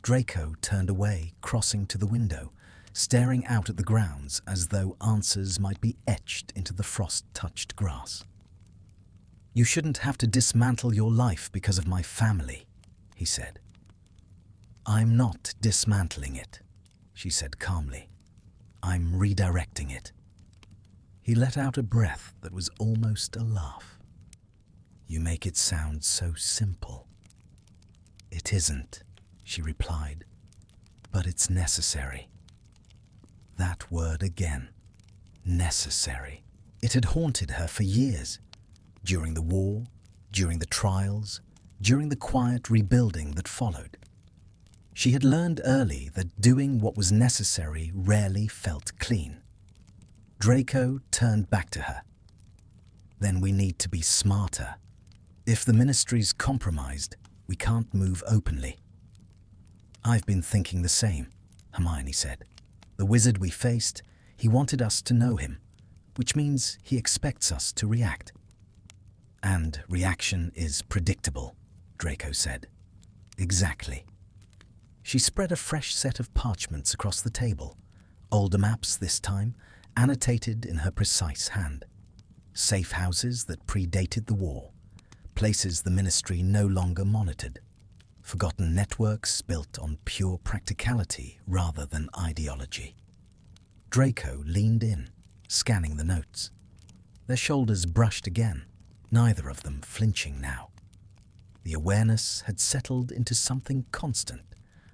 Draco turned away, crossing to the window, staring out at the grounds as though answers might be etched into the frost-touched grass. "You shouldn't have to dismantle your life because of my family," he said. "I'm not dismantling it," she said calmly. "I'm redirecting it." He let out a breath that was almost a laugh. "You make it sound so simple." "It isn't," she replied, "but it's necessary." That word again, necessary. It had haunted her for years. During the war, during the trials, during the quiet rebuilding that followed. She had learned early that doing what was necessary rarely felt clean. Draco turned back to her. "Then we need to be smarter. If the ministry's compromised, we can't move openly." "I've been thinking the same," Hermione said. "The wizard we faced, he wanted us to know him, which means he expects us to react." "And reaction is predictable," Draco said. "Exactly." She spread a fresh set of parchments across the table, older maps this time, annotated in her precise hand. Safe houses that predated the war, places the ministry no longer monitored, forgotten networks built on pure practicality rather than ideology. Draco leaned in, scanning the notes. Their shoulders brushed again, neither of them flinching now. The awareness had settled into something constant,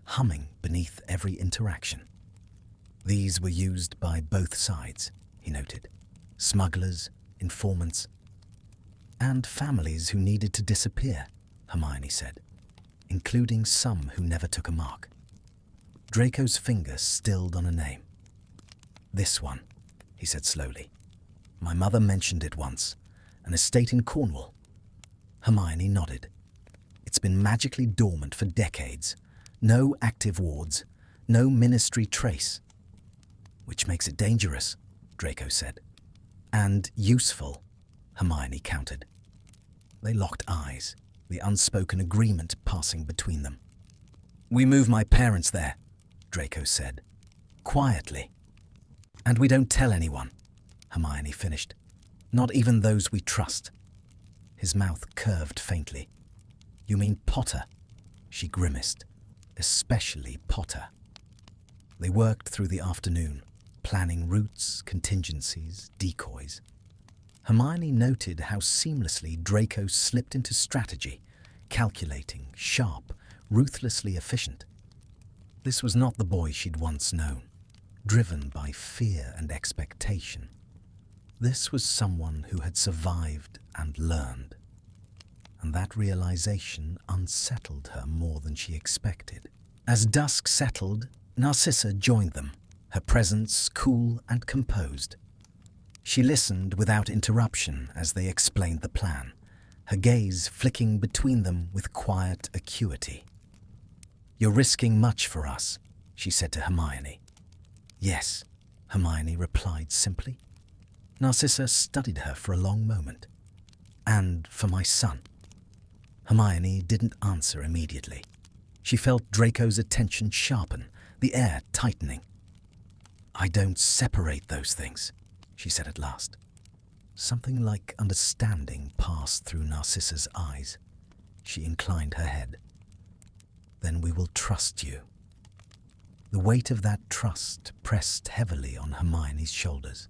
humming beneath every interaction. These were used by both sides, he noted. Smugglers, informants, and families who needed to disappear, Hermione said, including some who never took a mark. Draco's finger stilled on a name. "This one," he said slowly. "My mother mentioned it once. An estate in Cornwall." Hermione nodded. "It's been magically dormant for decades. No active wards, no ministry trace." "Which makes it dangerous," Draco said. "And useful," Hermione countered. They locked eyes, the unspoken agreement passing between them. "We move my parents there," Draco said, quietly. "And we don't tell anyone," Hermione finished. "Not even those we trust." His mouth curved faintly. "You mean Potter?" She grimaced. "Especially Potter." They worked through the afternoon, planning routes, contingencies, decoys. Hermione noted how seamlessly Draco slipped into strategy, calculating, sharp, ruthlessly efficient. This was not the boy she'd once known, driven by fear and expectation. This was someone who had survived and learned. And that realization unsettled her more than she expected. As dusk settled, Narcissa joined them, her presence cool and composed. She listened without interruption as they explained the plan, her gaze flicking between them with quiet acuity. "You're risking much for us," she said to Hermione. "Yes," Hermione replied simply. Narcissa studied her for a long moment. "And for my son." Hermione didn't answer immediately. She felt Draco's attention sharpen, the air tightening. "I don't separate those things," she said at last. Something like understanding passed through Narcissa's eyes. She inclined her head. "Then we will trust you." The weight of that trust pressed heavily on Hermione's shoulders.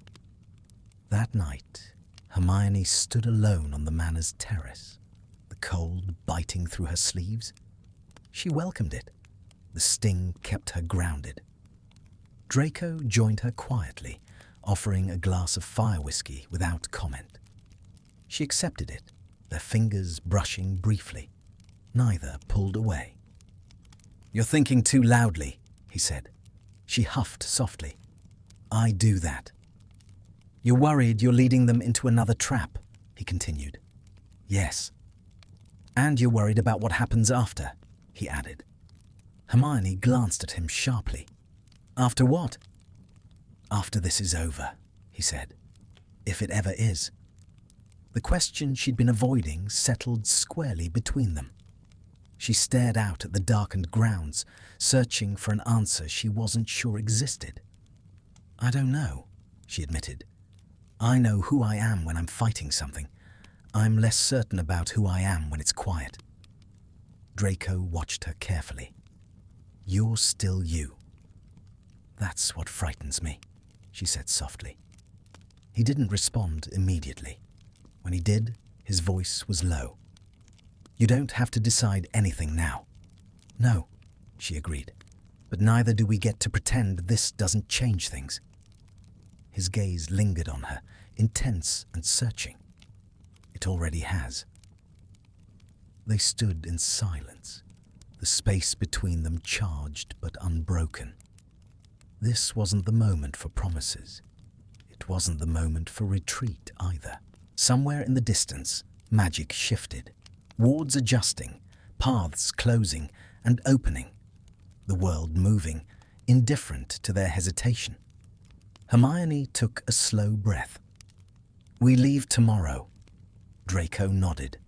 That night, Hermione stood alone on the manor's terrace, the cold biting through her sleeves. She welcomed it. The sting kept her grounded. Draco joined her quietly, offering a glass of fire whiskey without comment. She accepted it, their fingers brushing briefly. Neither pulled away. "You're thinking too loudly," he said. She huffed softly. "I do that." "You're worried you're leading them into another trap," he continued. "Yes." "And you're worried about what happens after," he added. Hermione glanced at him sharply. "After what?" "After this is over," he said. if it ever is. The question she'd been avoiding settled squarely between them. She stared out at the darkened grounds, searching for an answer she wasn't sure existed. "I don't know," she admitted. "I know who I am when I'm fighting something. I'm less certain about who I am when it's quiet." Draco watched her carefully. "You're still you." "That's what frightens me," she said softly. He didn't respond immediately. When he did, his voice was low. "You don't have to decide anything now." "No," she agreed, "but neither do we get to pretend this doesn't change things." His gaze lingered on her, intense and searching. "It already has." They stood in silence, the space between them charged but unbroken. This wasn't the moment for promises. It wasn't the moment for retreat either. Somewhere in the distance, magic shifted, wards adjusting, paths closing and opening, the world moving, indifferent to their hesitation. Hermione took a slow breath. "We leave tomorrow." Draco nodded.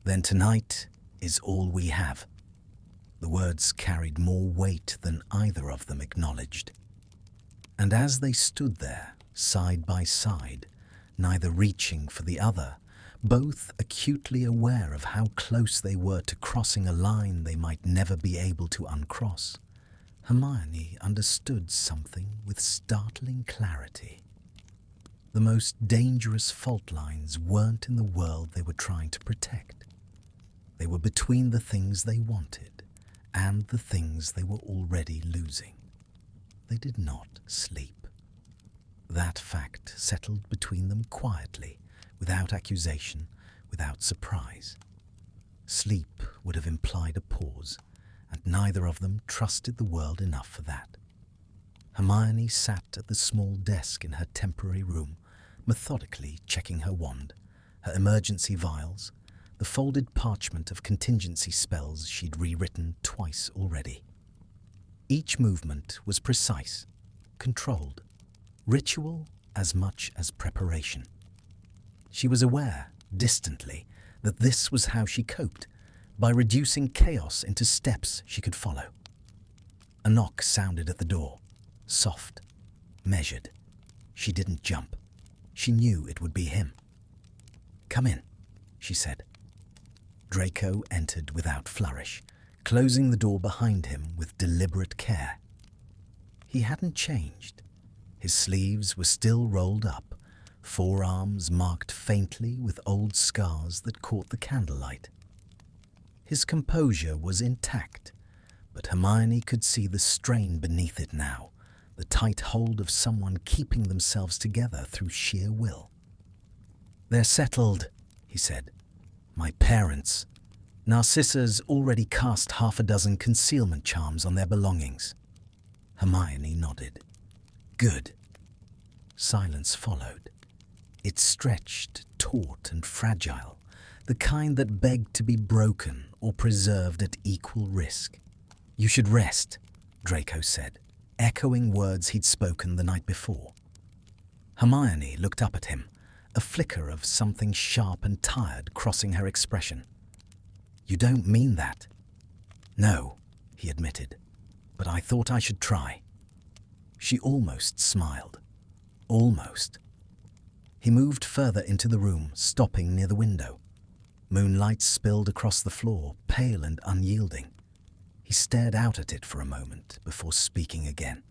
"Then tonight is all we have." The words carried more weight than either of them acknowledged. And as they stood there, side by side, neither reaching for the other, both acutely aware of how close they were to crossing a line they might never be able to uncross, Hermione understood something with startling clarity. The most dangerous fault lines weren't in the world they were trying to protect. They were between the things they wanted and the things they were already losing. They did not sleep. That fact settled between them quietly, without accusation, without surprise. Sleep would have implied a pause, and neither of them trusted the world enough for that. Hermione sat at the small desk in her temporary room, methodically checking her wand, her emergency vials, the folded parchment of contingency spells she'd rewritten twice already. Each movement was precise, controlled, ritual as much as preparation. She was aware, distantly, that this was how she coped, by reducing chaos into steps she could follow. A knock sounded at the door, soft, measured. She didn't jump. She knew it would be him. "Come in," she said. Draco entered without flourish, closing the door behind him with deliberate care. He hadn't changed. His sleeves were still rolled up, forearms marked faintly with old scars that caught the candlelight. His composure was intact, but Hermione could see the strain beneath it now, the tight hold of someone keeping themselves together through sheer will. "They're settled," he said. "My parents. Narcissa's already cast 6 concealment charms on their belongings." Hermione nodded. "Good." Silence followed. It stretched, taut and fragile, the kind that begged to be broken or preserved at equal risk. "You should rest," Draco said, echoing words he'd spoken the night before. Hermione looked up at him, a flicker of something sharp and tired crossing her expression. "You don't mean that." "No," he admitted, "but I thought I should try." She almost smiled. Almost. He moved further into the room, stopping near the window. Moonlight spilled across the floor, pale and unyielding. He stared out at it for a moment before speaking again.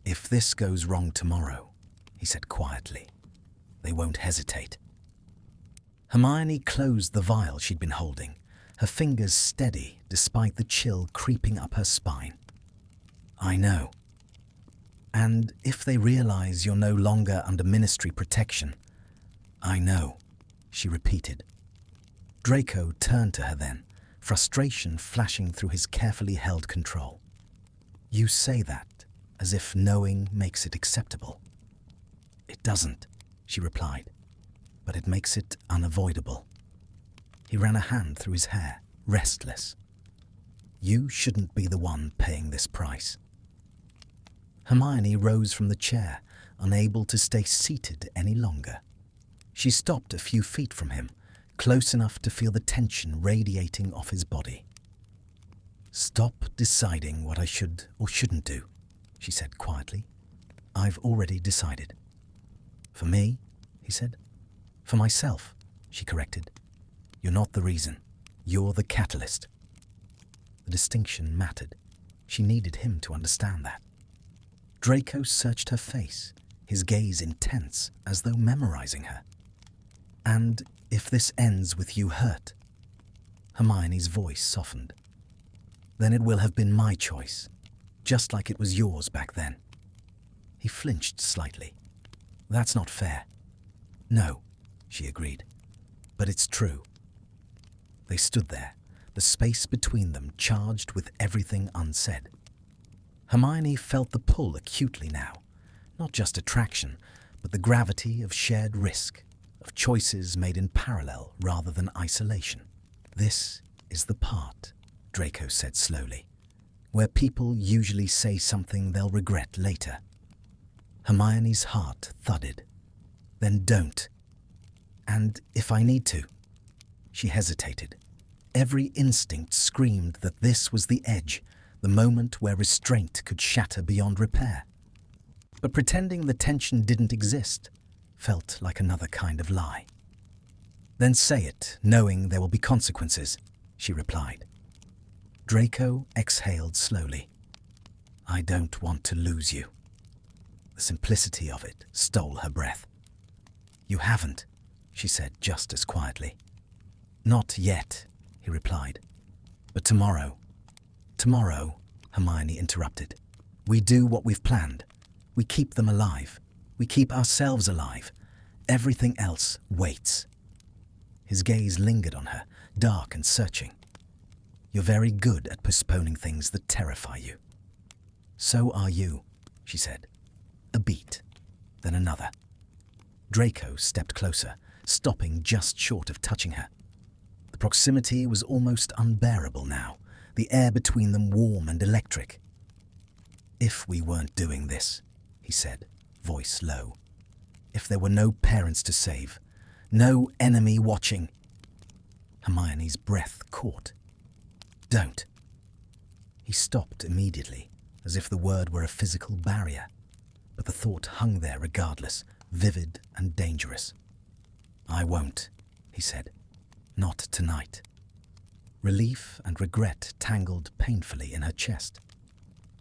"If this goes wrong tomorrow," he said quietly, "they won't hesitate." Hermione closed the vial she'd been holding, her fingers steady despite the chill creeping up her spine. "I know. And if they realize you're no longer under ministry protection." "I know," she repeated. Draco turned to her then, frustration flashing through his carefully held control. "You say that as if knowing makes it acceptable." "It doesn't," she replied, "but it makes it unavoidable." He ran a hand through his hair, restless. "You shouldn't be the one paying this price." Hermione rose from the chair, unable to stay seated any longer. She stopped a few feet from him, close enough to feel the tension radiating off his body. "Stop deciding what I should or shouldn't do," she said quietly. "I've already decided." "For me?" he said. "For myself," she corrected. "You're not the reason. You're the catalyst." The distinction mattered. She needed him to understand that. Draco searched her face, his gaze intense, as though memorizing her. "And if this ends with you hurt?" Hermione's voice softened. "Then it will have been my choice, just like it was yours back then." He flinched slightly. "That's not fair." "No," she agreed, "but it's true." They stood there, the space between them charged with everything unsaid. Hermione felt the pull acutely now, not just attraction, but the gravity of shared risk, of choices made in parallel rather than isolation. "This is the part," Draco said slowly, "where people usually say something they'll regret later." Hermione's heart thudded. "Then don't. And if I need to." She hesitated. Every instinct screamed that this was the edge, the moment where restraint could shatter beyond repair. But pretending the tension didn't exist felt like another kind of lie. "Then say it, knowing there will be consequences," she replied. Draco exhaled slowly. "I don't want to lose you." The simplicity of it stole her breath. "You haven't," she said just as quietly. "Not yet," he replied. "But tomorrow." "Tomorrow," Hermione interrupted. "We do what we've planned. We keep them alive. We keep ourselves alive. Everything else waits." His gaze lingered on her, dark and searching. "You're very good at postponing things that terrify you." "So are you," she said. A beat, then another. Draco stepped closer, stopping just short of touching her. The proximity was almost unbearable now, the air between them warm and electric. "If we weren't doing this," he said, voice low. "If there were no parents to save, no enemy watching." Hermione's breath caught. "Don't." He stopped immediately, as if the word were a physical barrier, but the thought hung there regardless, vivid and dangerous. "I won't," he said. "Not tonight." Relief and regret tangled painfully in her chest.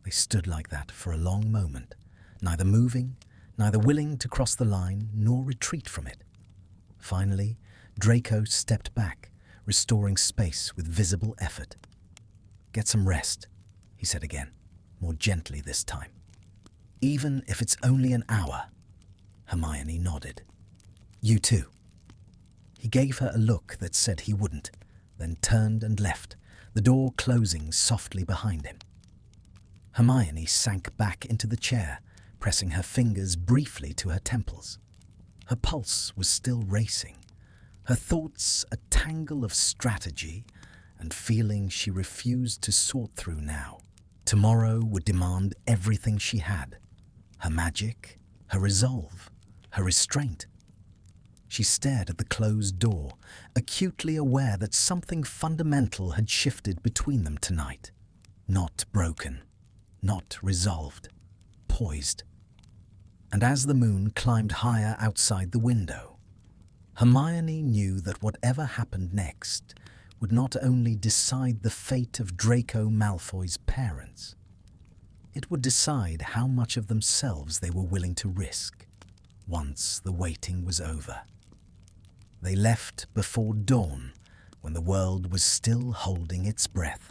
They stood like that for a long moment, neither moving, neither willing to cross the line nor retreat from it. Finally, Draco stepped back, restoring space with visible effort. "Get some rest," he said again, more gently this time. "Even if it's only an hour." Hermione nodded. "You too." He gave her a look that said he wouldn't, then turned and left, the door closing softly behind him. Hermione sank back into the chair, pressing her fingers briefly to her temples. Her pulse was still racing, her thoughts a tangle of strategy and feeling she refused to sort through now. Tomorrow would demand everything she had: her magic, her resolve, her restraint. She stared at the closed door, acutely aware that something fundamental had shifted between them tonight. Not broken, not resolved, poised. And as the moon climbed higher outside the window, Hermione knew that whatever happened next would not only decide the fate of Draco Malfoy's parents, it would decide how much of themselves they were willing to risk once the waiting was over. They left before dawn, when the world was still holding its breath.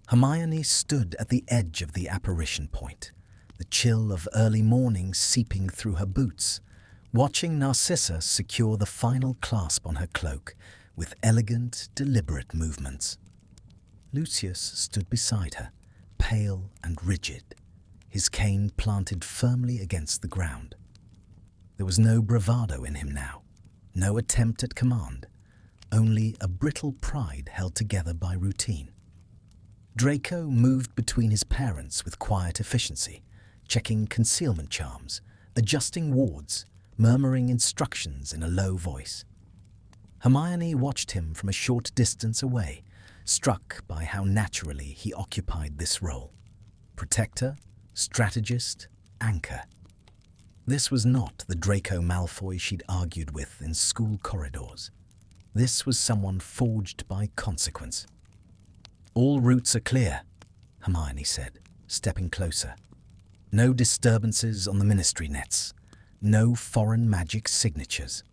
Hermione stood at the edge of the apparition point, the chill of early morning seeping through her boots, watching Narcissa secure the final clasp on her cloak with elegant, deliberate movements. Lucius stood beside her, pale and rigid, his cane planted firmly against the ground. There was no bravado in him now, no attempt at command, only a brittle pride held together by routine. Draco moved between his parents with quiet efficiency, checking concealment charms, adjusting wards, murmuring instructions in a low voice. Hermione watched him from a short distance away, struck by how naturally he occupied this role. Protector, strategist, anchor. This was not the Draco Malfoy she'd argued with in school corridors. This was someone forged by consequence. "All routes are clear," Hermione said, stepping closer. "No disturbances on the ministry nets. No foreign magic signatures."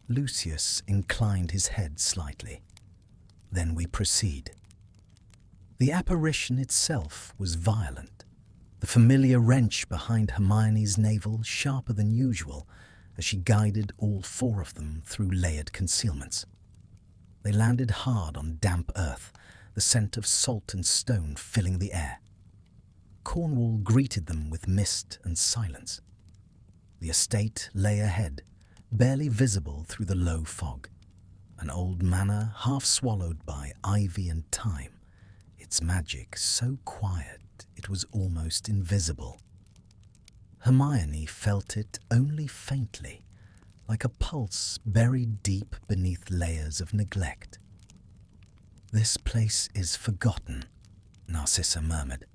Lucius inclined his head slightly. "Then we proceed." The apparition itself was violent, the familiar wrench behind Hermione's navel sharper than usual as she guided all four of them through layered concealments. They landed hard on damp earth, the scent of salt and stone filling the air. Cornwall greeted them with mist and silence. The estate lay ahead, barely visible through the low fog, an old manor half swallowed by ivy and time, its magic so quiet it was almost invisible. Hermione felt it only faintly, like a pulse buried deep beneath layers of neglect. "This place is forgotten," Narcissa murmured.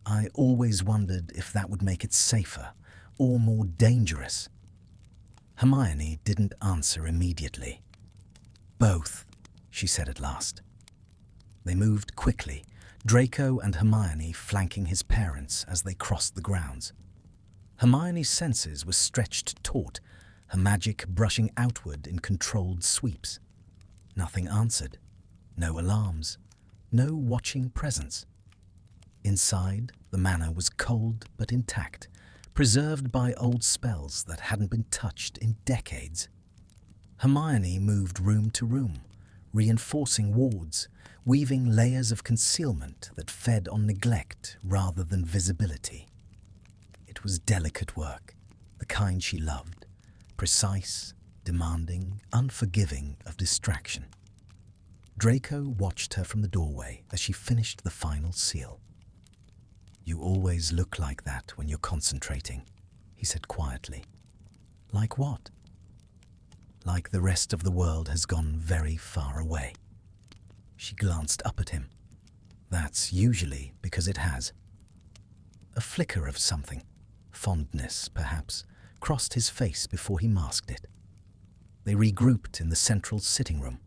"I always wondered if that would make it safer or more dangerous." Hermione didn't answer immediately. "Both," she said at last. They moved quickly, Draco and Hermione flanking his parents as they crossed the grounds. Hermione's senses were stretched taut, her magic brushing outward in controlled sweeps. Nothing answered. No alarms. No watching presence. Inside, the manor was cold but intact, preserved by old spells that hadn't been touched in decades. Hermione moved room to room, reinforcing wards, weaving layers of concealment that fed on neglect rather than visibility. It was delicate work, the kind she loved, precise, demanding, unforgiving of distraction. Draco watched her from the doorway as she finished the final seal. "You always look like that when you're concentrating," he said quietly. "Like what?" "Like the rest of the world has gone very far away." She glanced up at him. "That's usually because it has." A flicker of something, fondness perhaps, crossed his face before he masked it. They regrouped in the central sitting room.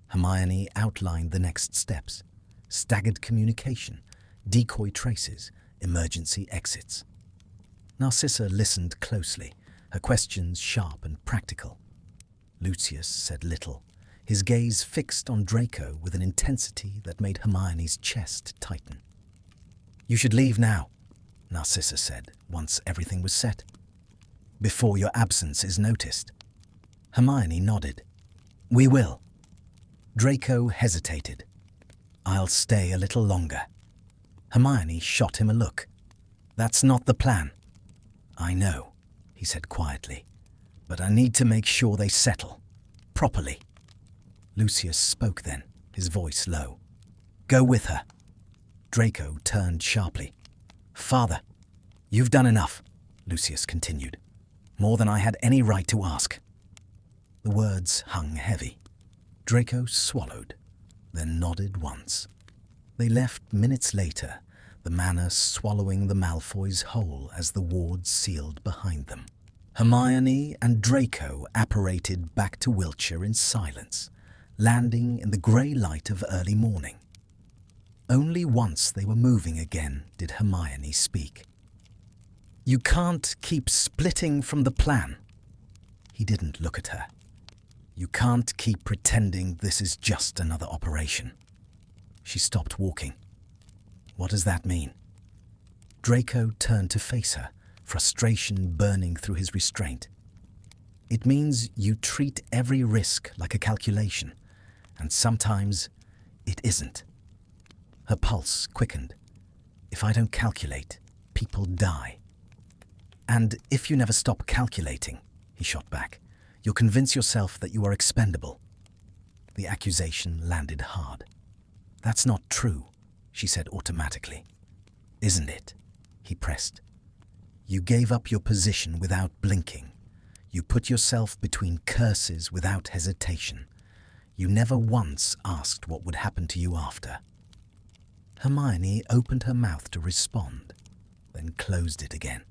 Hermione outlined the next steps: staggered communication, decoy traces, emergency exits. Narcissa listened closely, her questions sharp and practical. Lucius said little, his gaze fixed on Draco with an intensity that made Hermione's chest tighten. "You should leave now," Narcissa said, once everything was set. "Before your absence is noticed." Hermione nodded. "We will." Draco hesitated. "I'll stay a little longer." Hermione shot him a look. "That's not the plan." "I know," he said quietly, "but I need to make sure they settle. Properly." Lucius spoke then, his voice low. "Go with her." Draco turned sharply. "Father, you've done enough," Lucius continued. "More than I had any right to ask." The words hung heavy. Draco swallowed, then nodded once. They left minutes later, the manor swallowing the Malfoys whole as the wards sealed behind them. Hermione and Draco apparated back to Wiltshire in silence, landing in the grey light of early morning. Only once they were moving again did Hermione speak. "You can't keep splitting from the plan." He didn't look at her. "You can't keep pretending this is just another operation." She stopped walking. "What does that mean?" Draco turned to face her, frustration burning through his restraint. "It means you treat every risk like a calculation, and sometimes it isn't." Her pulse quickened. "If I don't calculate, people die." "And if you never stop calculating," he shot back, "you'll convince yourself that you are expendable." The accusation landed hard. "That's not true," she said automatically. "Isn't it?" he pressed. You gave up your position without blinking. You put yourself between curses without hesitation. You never once asked what would happen to you after." Hermione opened her mouth to respond, then closed it again.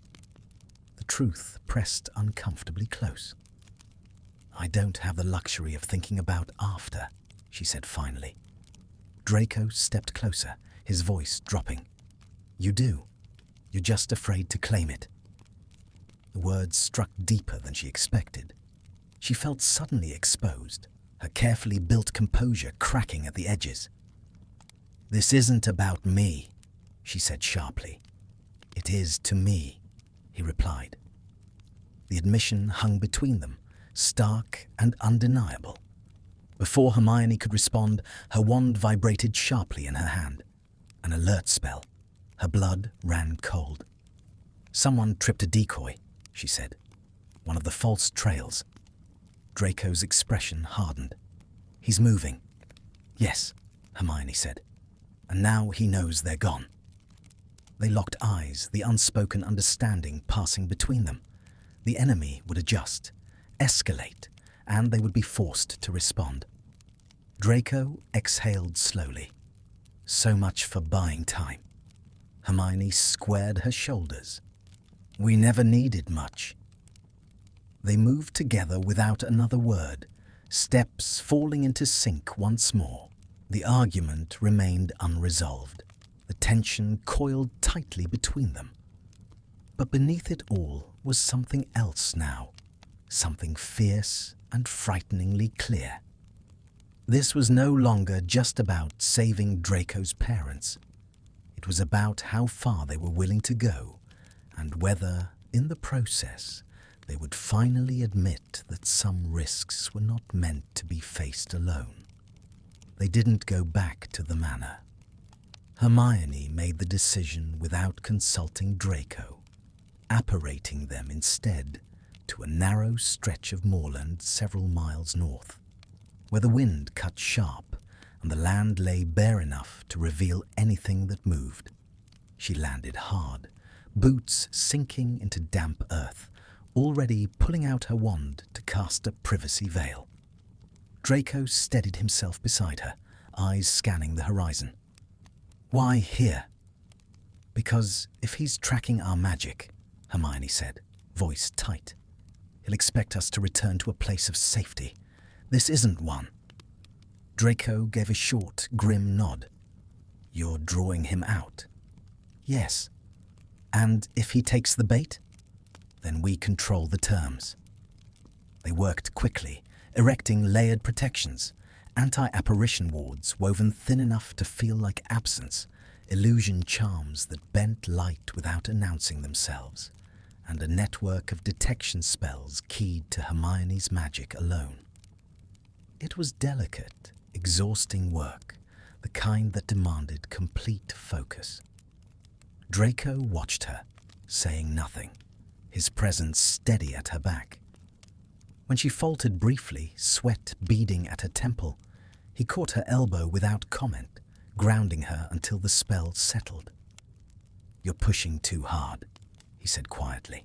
The truth pressed uncomfortably close. "I don't have the luxury of thinking about after," she said finally. Draco stepped closer, his voice dropping. "You do. You're just afraid to claim it." The words struck deeper than she expected. She felt suddenly exposed, her carefully built composure cracking at the edges. "This isn't about me," she said sharply. "It is to me," he replied. The admission hung between them, stark and undeniable. Before Hermione could respond, her wand vibrated sharply in her hand. An alert spell. Her blood ran cold. "Someone tripped a decoy," she said. "One of the false trails." Draco's expression hardened. "He's moving." "Yes," Hermione said. "And now he knows they're gone." They locked eyes, the unspoken understanding passing between them. The enemy would adjust, escalate, and they would be forced to respond. Draco exhaled slowly. So much for buying time. Hermione squared her shoulders. "We never needed much." They moved together without another word, steps falling into sync once more. The argument remained unresolved. The tension coiled tightly between them. But beneath it all was something else now, something fierce and frighteningly clear. This was no longer just about saving Draco's parents. It was about how far they were willing to go, and whether, in the process, they would finally admit that some risks were not meant to be faced alone. They didn't go back to the manor. Hermione made the decision without consulting Draco, apparating them instead to a narrow stretch of moorland several miles north, where the wind cut sharp and the land lay bare enough to reveal anything that moved. She landed hard, boots sinking into damp earth, already pulling out her wand to cast a privacy veil. Draco steadied himself beside her, eyes scanning the horizon. "Why here?" "Because if he's tracking our magic," Hermione said, voice tight, "he'll expect us to return to a place of safety. This isn't one." Draco gave a short, grim nod. "You're drawing him out?" "Yes. And if he takes the bait? Then we control the terms." They worked quickly, erecting layered protections, anti-apparition wards woven thin enough to feel like absence, illusion charms that bent light without announcing themselves, and a network of detection spells keyed to Hermione's magic alone. It was delicate, exhausting work, the kind that demanded complete focus. Draco watched her, saying nothing, his presence steady at her back. When she faltered briefly, sweat beading at her temple, he caught her elbow without comment, grounding her until the spell settled. "You're pushing too hard," he said quietly.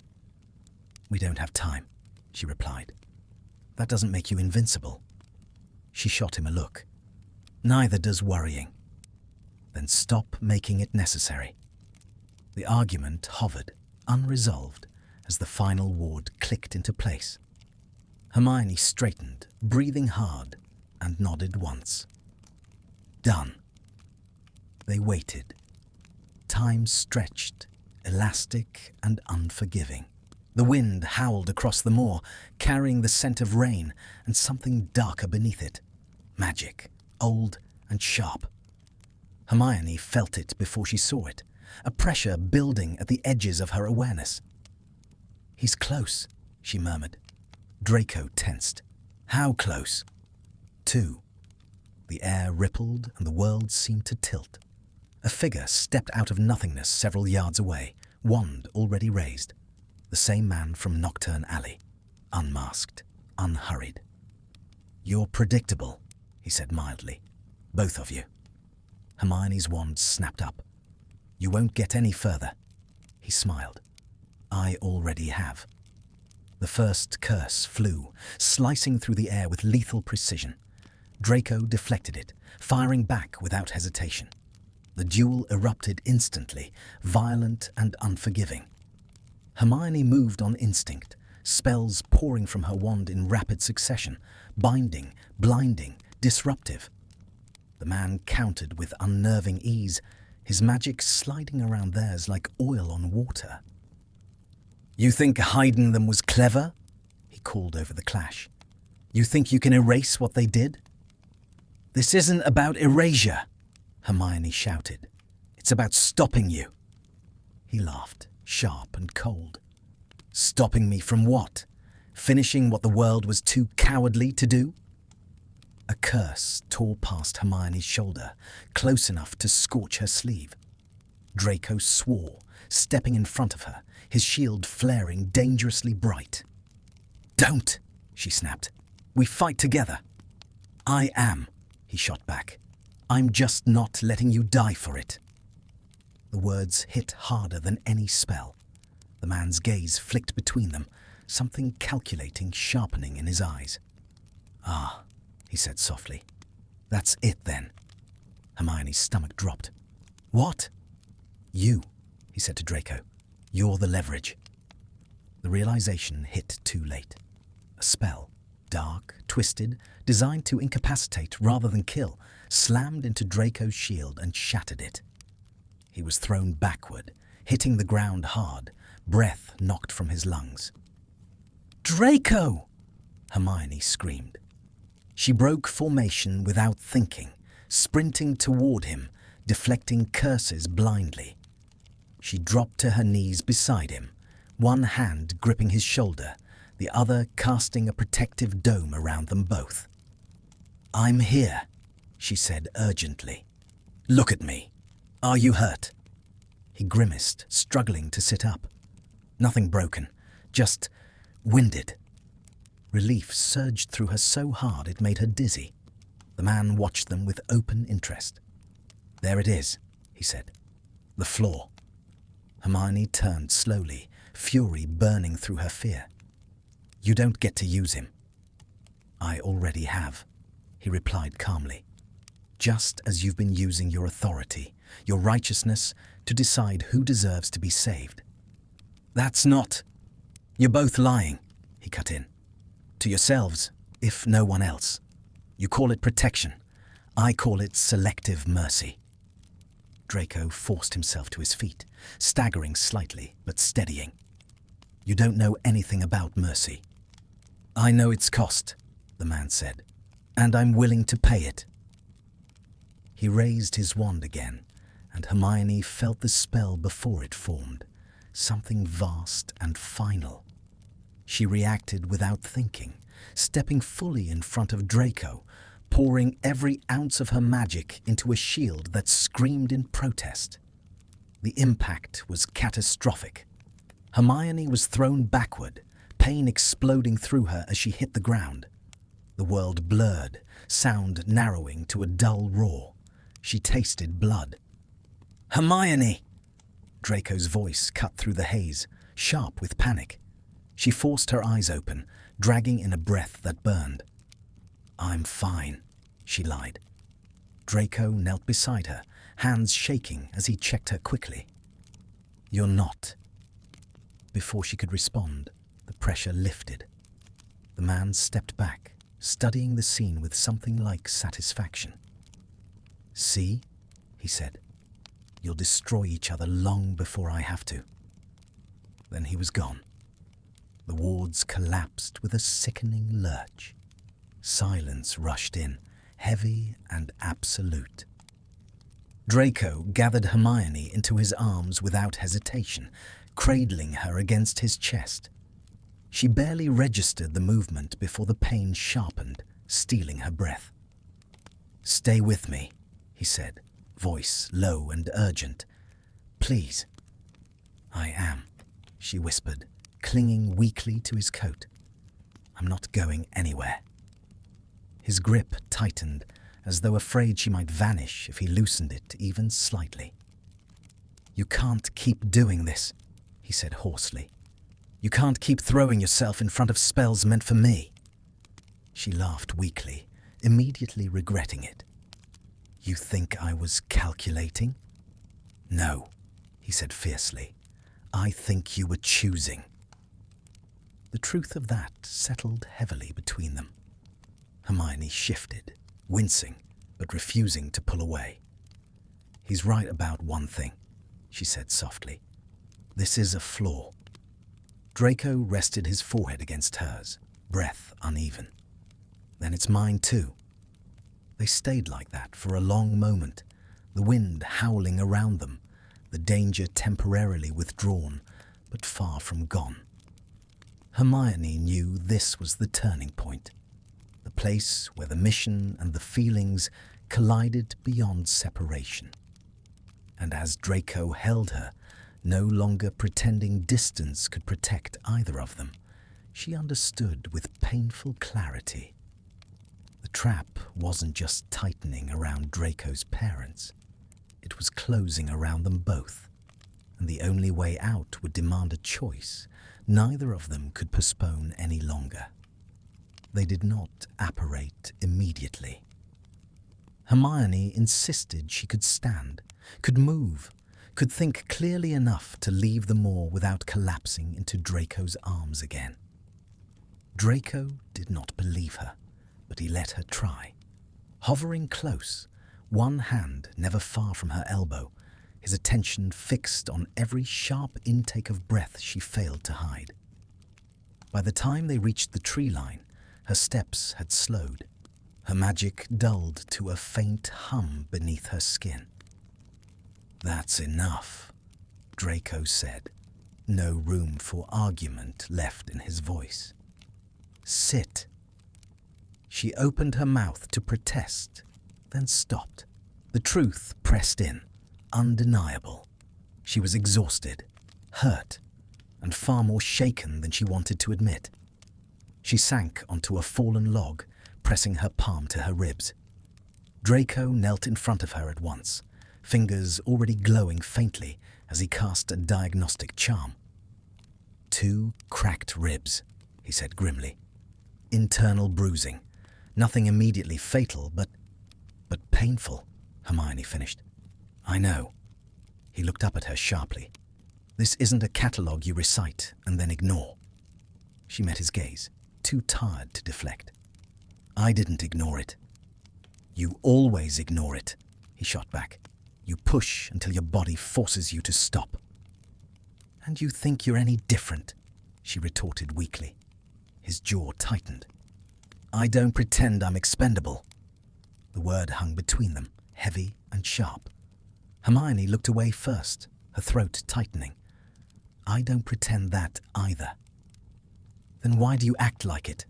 "We don't have time," she replied. "That doesn't make you invincible." She shot him a look. "Neither does worrying." "Then stop making it necessary." The argument hovered, unresolved, as the final ward clicked into place. Hermione straightened, breathing hard, and nodded once. "Done." They waited. Time stretched, elastic and unforgiving. The wind howled across the moor, carrying the scent of rain and something darker beneath it. Magic, old and sharp. Hermione felt it before she saw it, a pressure building at the edges of her awareness. "He's close," she murmured. Draco tensed. "How close?" "2." The air rippled and the world seemed to tilt. A figure stepped out of nothingness several yards away, wand already raised. The same man from Nocturne Alley, unmasked, unhurried. "You're predictable," he said mildly. "Both of you." Hermione's wand snapped up. "You won't get any further." He smiled. I already have. The first curse flew, slicing through the air with lethal precision. Draco deflected it, firing back without hesitation. The duel erupted instantly, violent and unforgiving. Hermione moved on instinct, spells pouring from her wand in rapid succession, binding, blinding, disruptive. The man countered with unnerving ease, his magic sliding around theirs like oil on water. "You think hiding them was clever?" he called over the clash. "You think you can erase what they did?" "This isn't about erasure," Hermione shouted. "It's about stopping you." He laughed, sharp and cold. "Stopping me from what? Finishing what the world was too cowardly to do?" A curse tore past Hermione's shoulder, close enough to scorch her sleeve. Draco swore, stepping in front of her, his shield flaring dangerously bright. "Don't!" she snapped. "We fight together." "I am," he shot back. "I'm just not letting you die for it." The words hit harder than any spell. The man's gaze flicked between them, something calculating sharpening in his eyes. "Ah," he said softly. "That's it then." Hermione's stomach dropped. "What?" "You," he said to Draco. "You're the leverage." The realization hit too late. A spell, dark, twisted, designed to incapacitate rather than kill, slammed into Draco's shield and shattered it. He was thrown backward, hitting the ground hard, breath knocked from his lungs. "Draco!" Hermione screamed. She broke formation without thinking, sprinting toward him, deflecting curses blindly. She dropped to her knees beside him, one hand gripping his shoulder, the other casting a protective dome around them both. "I'm here," she said urgently. "Look at me. Are you hurt?" He grimaced, struggling to sit up. Nothing broken, just winded. Relief surged through her so hard it made her dizzy. The man watched them with open interest. "There it is," he said. "The floor." Hermione turned slowly, fury burning through her fear. "You don't get to use him." "I already have," he replied calmly. "Just as you've been using your authority, your righteousness, to decide who deserves to be saved." "That's not—" "You're both lying," he cut in. "To yourselves, if no one else. You call it protection. I call it selective mercy." Draco forced himself to his feet, staggering slightly, but steadying. "You don't know anything about mercy." "I know its cost," the man said, "and I'm willing to pay it." He raised his wand again, and Hermione felt the spell before it formed, something vast and final. She reacted without thinking, stepping fully in front of Draco, pouring every ounce of her magic into a shield that screamed in protest. The impact was catastrophic. Hermione was thrown backward, pain exploding through her as she hit the ground. The world blurred, sound narrowing to a dull roar. She tasted blood. "Hermione!" Draco's voice cut through the haze, sharp with panic. She forced her eyes open, dragging in a breath that burned. "I'm fine," she lied. Draco knelt beside her, hands shaking as he checked her quickly. "You're not." Before she could respond, the pressure lifted. The man stepped back, studying the scene with something like satisfaction. "See," he said, "you'll destroy each other long before I have to." Then he was gone. The wards collapsed with a sickening lurch. Silence rushed in, heavy and absolute. Draco gathered Hermione into his arms without hesitation, cradling her against his chest. She barely registered the movement before the pain sharpened, stealing her breath. "Stay with me," he said, voice low and urgent. "Please." "I am," she whispered, clinging weakly to his coat. "I'm not going anywhere." His grip tightened, as though afraid she might vanish if he loosened it even slightly. "You can't keep doing this," he said hoarsely. You can't keep throwing yourself in front of spells meant for me. She laughed weakly, immediately regretting it. You think I was calculating? No, he said fiercely. I think you were choosing. The truth of that settled heavily between them. Hermione shifted, wincing, but refusing to pull away. He's right about one thing, she said softly. This is a flaw. Draco rested his forehead against hers, breath uneven. Then it's mine too. They stayed like that for a long moment, the wind howling around them, the danger temporarily withdrawn, but far from gone. Hermione knew this was the turning point, the place where the mission and the feelings collided beyond separation. And as Draco held her, no longer pretending distance could protect either of them, she understood with painful clarity. The trap wasn't just tightening around Draco's parents. It was closing around them both, and the only way out would demand a choice neither of them could postpone any longer. They did not apparate immediately. Hermione insisted she could stand, could move, could think clearly enough to leave the moor without collapsing into Draco's arms again. Draco did not believe her, but he let her try. Hovering close, one hand never far from her elbow, his attention fixed on every sharp intake of breath she failed to hide. By the time they reached the tree line, her steps had slowed, her magic dulled to a faint hum beneath her skin. That's enough, Draco said, no room for argument left in his voice. Sit. She opened her mouth to protest, then stopped. The truth pressed in, undeniable. She was exhausted, hurt, and far more shaken than she wanted to admit. She sank onto a fallen log, pressing her palm to her ribs. Draco knelt in front of her at once, fingers already glowing faintly as he cast a diagnostic charm. 2 cracked ribs, he said grimly. Internal bruising. Nothing immediately fatal, but painful, Hermione finished. I know. He looked up at her sharply. This isn't a catalogue you recite and then ignore. She met his gaze, too tired to deflect. I didn't ignore it. You always ignore it, he shot back. You push until your body forces you to stop. And you think you're any different, she retorted weakly. His jaw tightened. I don't pretend I'm expendable. The word hung between them, heavy and sharp. Hermione looked away first, her throat tightening. I don't pretend that either. Then why do you act like it?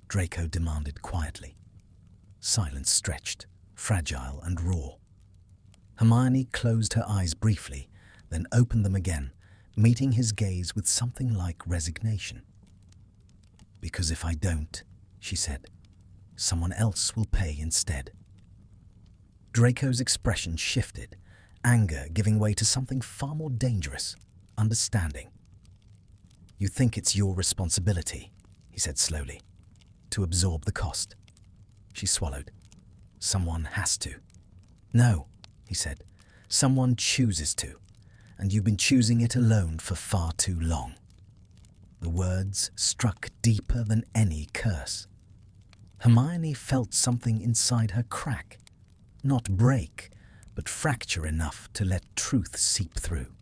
Draco demanded quietly. Silence stretched, fragile and raw. Hermione closed her eyes briefly, then opened them again, meeting his gaze with something like resignation. Because if I don't, she said, someone else will pay instead. Draco's expression shifted, anger giving way to something far more dangerous, understanding. You think it's your responsibility, he said slowly, to absorb the cost. She swallowed. Someone has to. No, he said, someone chooses to, and you've been choosing it alone for far too long. The words struck deeper than any curse. Hermione felt something inside her crack, not break, but fracture enough to let truth seep through.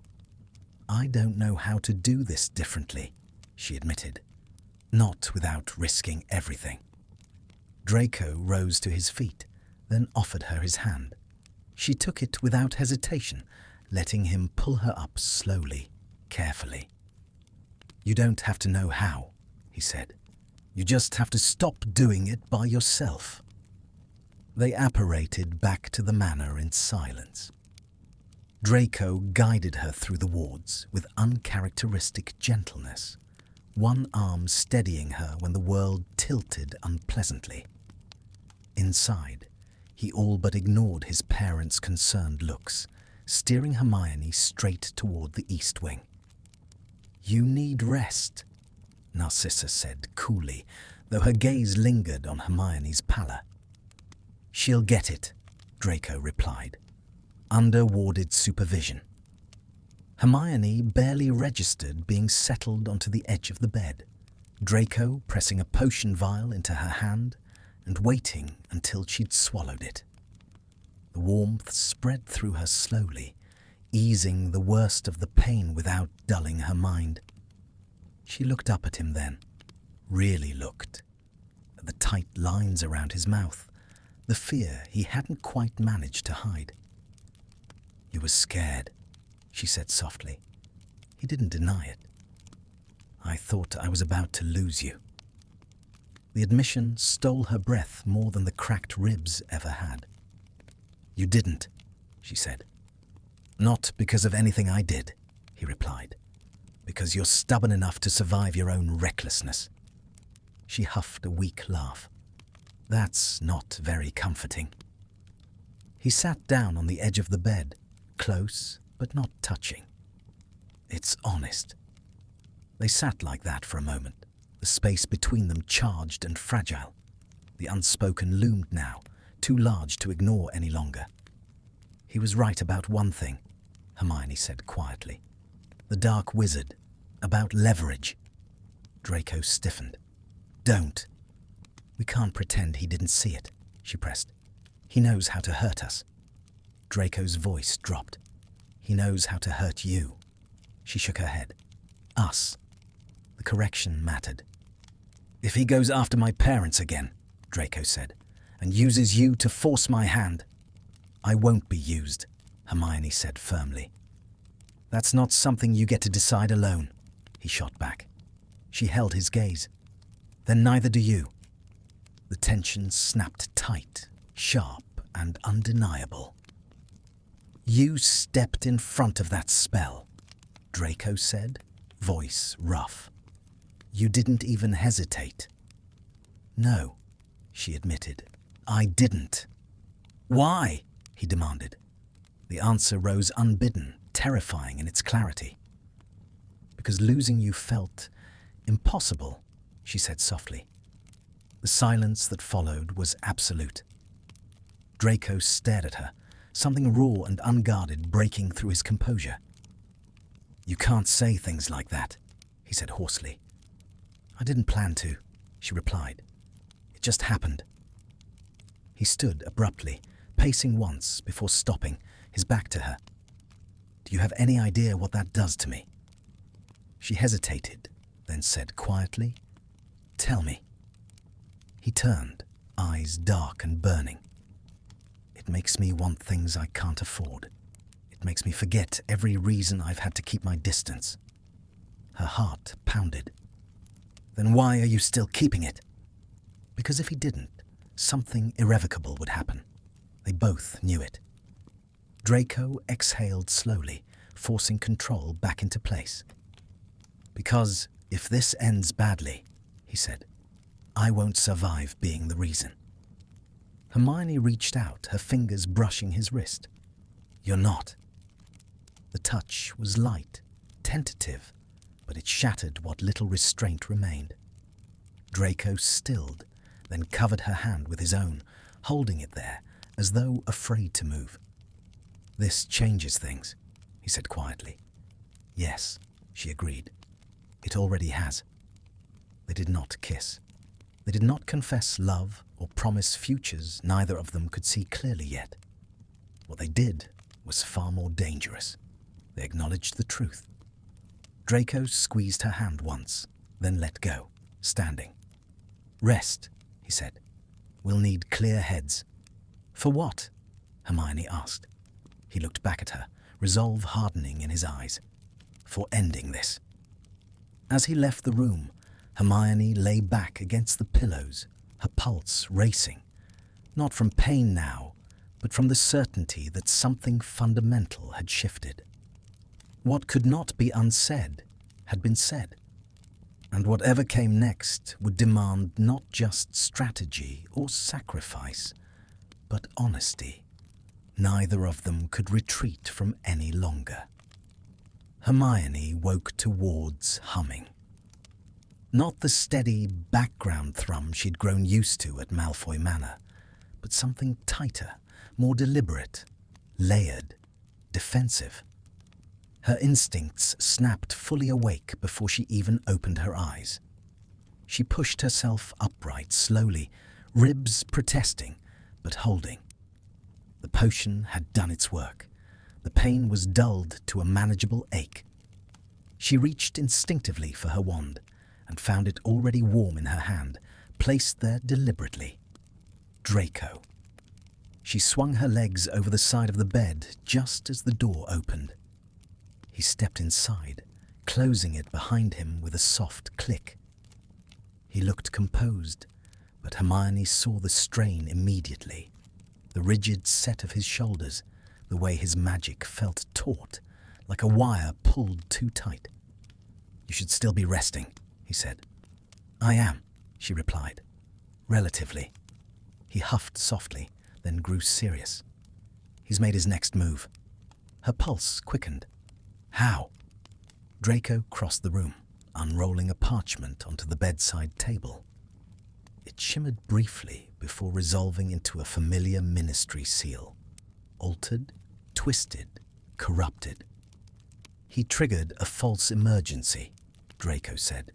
I don't know how to do this differently, she admitted, not without risking everything. Draco rose to his feet, then offered her his hand. She took it without hesitation, letting him pull her up slowly, carefully. You don't have to know how, he said. You just have to stop doing it by yourself. They apparated back to the manor in silence. Draco guided her through the wards with uncharacteristic gentleness, one arm steadying her when the world tilted unpleasantly. Inside, he all but ignored his parents' concerned looks, steering Hermione straight toward the east wing. You need rest, Narcissa said coolly, though her gaze lingered on Hermione's pallor. She'll get it, Draco replied, under warded supervision. Hermione barely registered being settled onto the edge of the bed, Draco pressing a potion vial into her hand and waiting until she'd swallowed it. The warmth spread through her slowly, easing the worst of the pain without dulling her mind. She looked up at him then, really looked, at the tight lines around his mouth, the fear he hadn't quite managed to hide. "You were scared," she said softly. He didn't deny it. "I thought I was about to lose you." The admission stole her breath more than the cracked ribs ever had. "You didn't," she said. "Not because of anything I did," he replied. "Because you're stubborn enough to survive your own recklessness." She huffed a weak laugh. "That's not very comforting." He sat down on the edge of the bed, close but not touching. "It's honest." They sat like that for a moment, the space between them charged and fragile. The unspoken loomed now, too large to ignore any longer. "He was right about one thing," Hermione said quietly. "The Dark Wizard, about leverage." Draco stiffened. "Don't." "We can't pretend he didn't see it," she pressed. "He knows how to hurt us." Draco's voice dropped. "He knows how to hurt you." She shook her head. "Us." The correction mattered. "If he goes after my parents again," Draco said, "and uses you to force my hand." "I won't be used," Hermione said firmly. "That's not something you get to decide alone," he shot back. She held his gaze. "Then neither do you." The tension snapped tight, sharp and undeniable. "You stepped in front of that spell," Draco said, voice rough. "You didn't even hesitate." "No," she admitted. "I didn't." "Why?" he demanded. The answer rose unbidden, terrifying in its clarity. "Because losing you felt impossible," she said softly. The silence that followed was absolute. Draco stared at her, something raw and unguarded breaking through his composure. "You can't say things like that," he said hoarsely. "I didn't plan to," she replied. "It just happened." He stood abruptly, pacing once before stopping, his back to her. "Do you have any idea what that does to me?" She hesitated, then said quietly, "Tell me." He turned, eyes dark and burning. "It makes me want things I can't afford. It makes me forget every reason I've had to keep my distance." Her heart pounded. "Then why are you still keeping it?" Because if he didn't, something irrevocable would happen. They both knew it. Draco exhaled slowly, forcing control back into place. "Because if this ends badly," he said, "I won't survive being the reason." Hermione reached out, her fingers brushing his wrist. "You're not." The touch was light, tentative, but it shattered what little restraint remained. Draco stilled, then covered her hand with his own, holding it there, as though afraid to move. "This changes things," he said quietly. "Yes," she agreed. "It already has." They did not kiss. They did not confess love or promise futures neither of them could see clearly yet. What they did was far more dangerous. They acknowledged the truth. Draco squeezed her hand once, then let go, standing. "Rest," he said. "We'll need clear heads." "For what?" Hermione asked. He looked back at her, resolve hardening in his eyes. "For ending this." As he left the room, Hermione lay back against the pillows, her pulse racing, not from pain now, but from the certainty that something fundamental had shifted. What could not be unsaid had been said, and whatever came next would demand not just strategy or sacrifice, but honesty. Neither of them could retreat from any longer. Hermione woke towards humming. Not the steady background thrum she'd grown used to at Malfoy Manor, but something tighter, more deliberate, layered, defensive. Her instincts snapped fully awake before she even opened her eyes. She pushed herself upright slowly, ribs protesting, but holding. The potion had done its work. The pain was dulled to a manageable ache. She reached instinctively for her wand and found it already warm in her hand, placed there deliberately. Draco. She swung her legs over the side of the bed just as the door opened. He stepped inside, closing it behind him with a soft click. He looked composed, but Hermione saw the strain immediately. The rigid set of his shoulders, the way his magic felt taut, like a wire pulled too tight. "You should still be resting," he said. "I am," she replied. "Relatively." He huffed softly, then grew serious. "He's made his next move." Her pulse quickened. "How?" Draco crossed the room, unrolling a parchment onto the bedside table. It shimmered briefly before resolving into a familiar ministry seal. Altered, twisted, corrupted. "He triggered a false emergency," Draco said.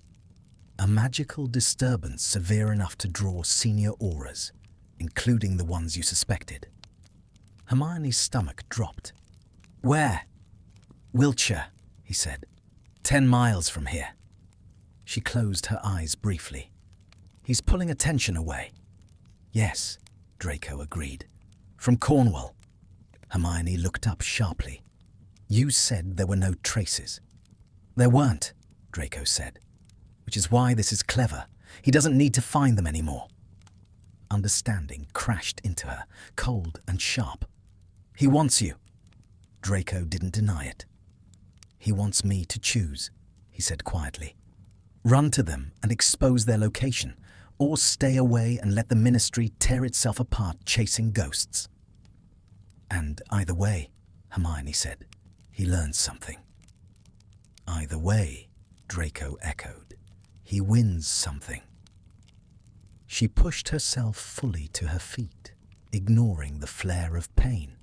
"A magical disturbance severe enough to draw senior auras, including the ones you suspected." Hermione's stomach dropped. "Where?" "Wiltshire," he said. 10 miles from here." She closed her eyes briefly. "He's pulling attention away." "Yes," Draco agreed. "From Cornwall." Hermione looked up sharply. "You said there were no traces." "There weren't," Draco said. "Which is why this is clever. He doesn't need to find them anymore." Understanding crashed into her, cold and sharp. "He wants you." Draco didn't deny it. "He wants me to choose," he said quietly. "Run to them and expose their location, or stay away and let the ministry tear itself apart chasing ghosts." "And either way," Hermione said, "he learns something." "Either way," Draco echoed, "he wins something." She pushed herself fully to her feet, ignoring the flare of pain.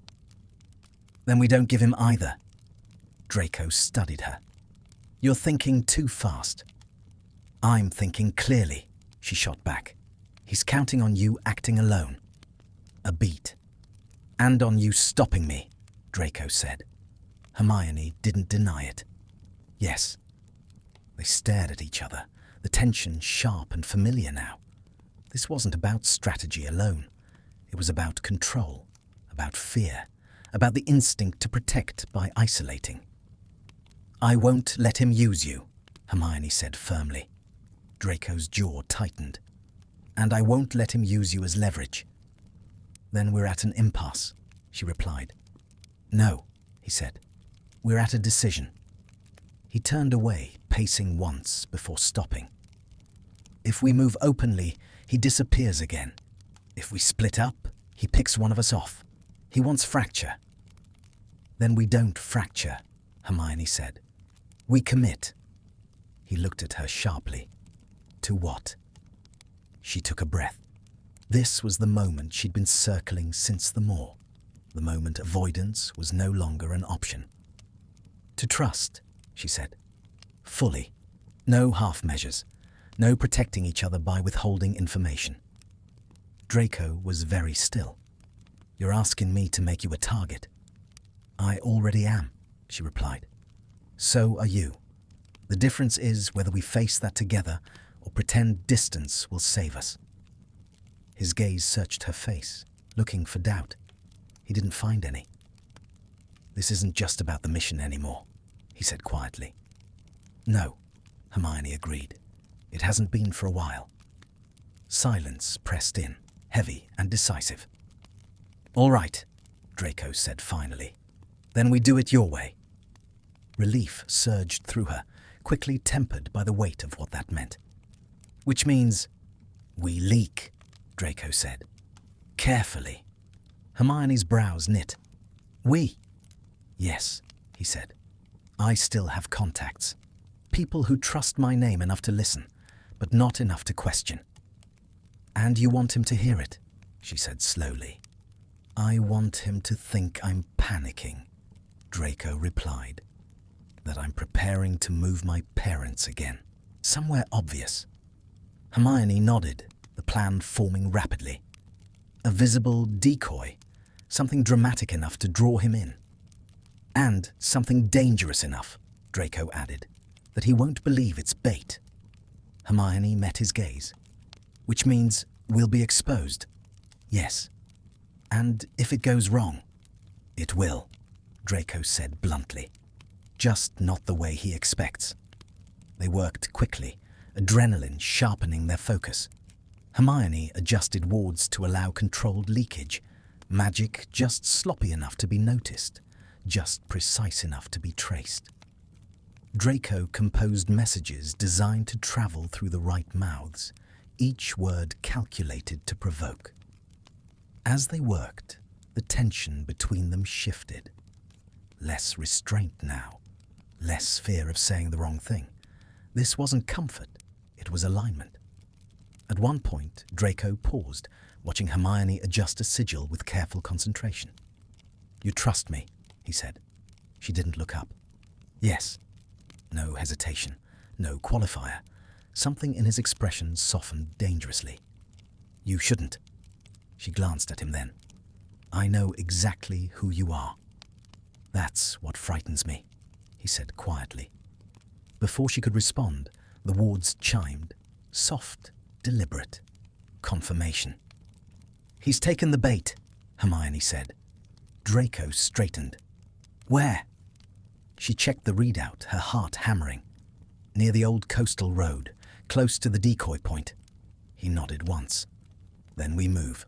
"Then we don't give him either." Draco studied her. "You're thinking too fast." "I'm thinking clearly," she shot back. "He's counting on you acting alone." A beat. "And on you stopping me," Draco said. Hermione didn't deny it. "Yes." They stared at each other, the tension sharp and familiar now. This wasn't about strategy alone. It was about control, about fear, about the instinct to protect by isolating. "I won't let him use you," Hermione said firmly. Draco's jaw tightened. "And I won't let him use you as leverage." "Then we're at an impasse," she replied. "No," he said. "We're at a decision." He turned away, pacing once before stopping. "If we move openly, he disappears again. If we split up, he picks one of us off. He wants fracture." "Then we don't fracture," Hermione said. "We commit." He looked at her sharply. "To what?" She took a breath. This was the moment she'd been circling since the moor. The moment avoidance was no longer an option. "To trust," she said. "Fully. No half measures. No protecting each other by withholding information." Draco was very still. "You're asking me to make you a target." "I already am," she replied. "So are you. The difference is whether we face that together or pretend distance will save us." His gaze searched her face, looking for doubt. He didn't find any. "This isn't just about the mission anymore," he said quietly. "No," Hermione agreed. "It hasn't been for a while." Silence pressed in, heavy and decisive. "All right," Draco said finally. "Then we do it your way." Relief surged through her, quickly tempered by the weight of what that meant. "Which means—" "We leak," Draco said. "Carefully." Hermione's brows knit. "We?" "Yes," he said. "I still have contacts. People who trust my name enough to listen. but not enough to question. "And you want him to hear it," she said slowly. "I want him to think I'm panicking," Draco replied. "That I'm preparing to move my parents again. Somewhere obvious." Hermione nodded, the plan forming rapidly. A visible decoy, something dramatic enough to draw him in. "And something dangerous enough," Draco added, "that he won't believe it's bait." Hermione met his gaze. "Which means we'll be exposed." "Yes. And if it goes wrong?" "It will," Draco said bluntly. "Just not the way he expects." They worked quickly, adrenaline sharpening their focus. Hermione adjusted wards to allow controlled leakage, magic just sloppy enough to be noticed, just precise enough to be traced. Draco composed messages designed to travel through the right mouths, each word calculated to provoke. As they worked, the tension between them shifted. Less restraint now, less fear of saying the wrong thing. This wasn't comfort, it was alignment. At one point, Draco paused, watching Hermione adjust a sigil with careful concentration. "You trust me," he said. She didn't look up. "Yes." No hesitation, no qualifier. Something in his expression softened dangerously. "You shouldn't." She glanced at him then. "I know exactly who you are." "That's what frightens me," he said quietly. Before she could respond, the wards chimed. Soft, deliberate. Confirmation. "He's taken the bait," Hermione said. Draco straightened. "Where?" She checked the readout, her heart hammering. "Near the old coastal road, close to the decoy point." He nodded once. "Then we move."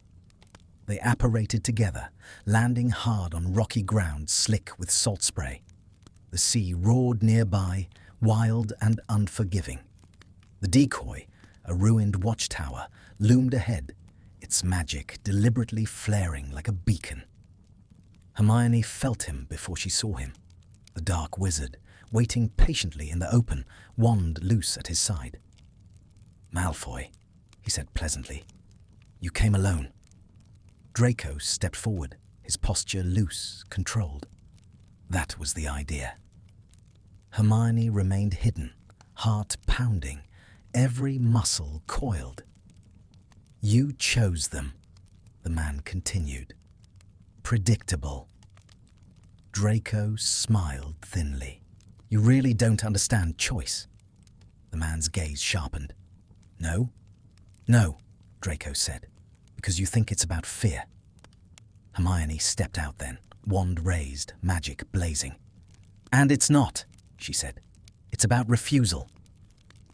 They apparated together, landing hard on rocky ground slick with salt spray. The sea roared nearby, wild and unforgiving. The decoy, a ruined watchtower, loomed ahead, its magic deliberately flaring like a beacon. Hermione felt him before she saw him. The dark wizard, waiting patiently in the open, wand loose at his side. "Malfoy," he said pleasantly. "You came alone." Draco stepped forward, his posture loose, controlled. That was the idea. Hermione remained hidden, heart pounding, every muscle coiled. "You chose them," the man continued. "Predictable." Draco smiled thinly. "You really don't understand choice." The man's gaze sharpened. "No?" "No," Draco said, "because you think it's about fear." Hermione stepped out then, wand raised, magic blazing. "And it's not," she said. "It's about refusal."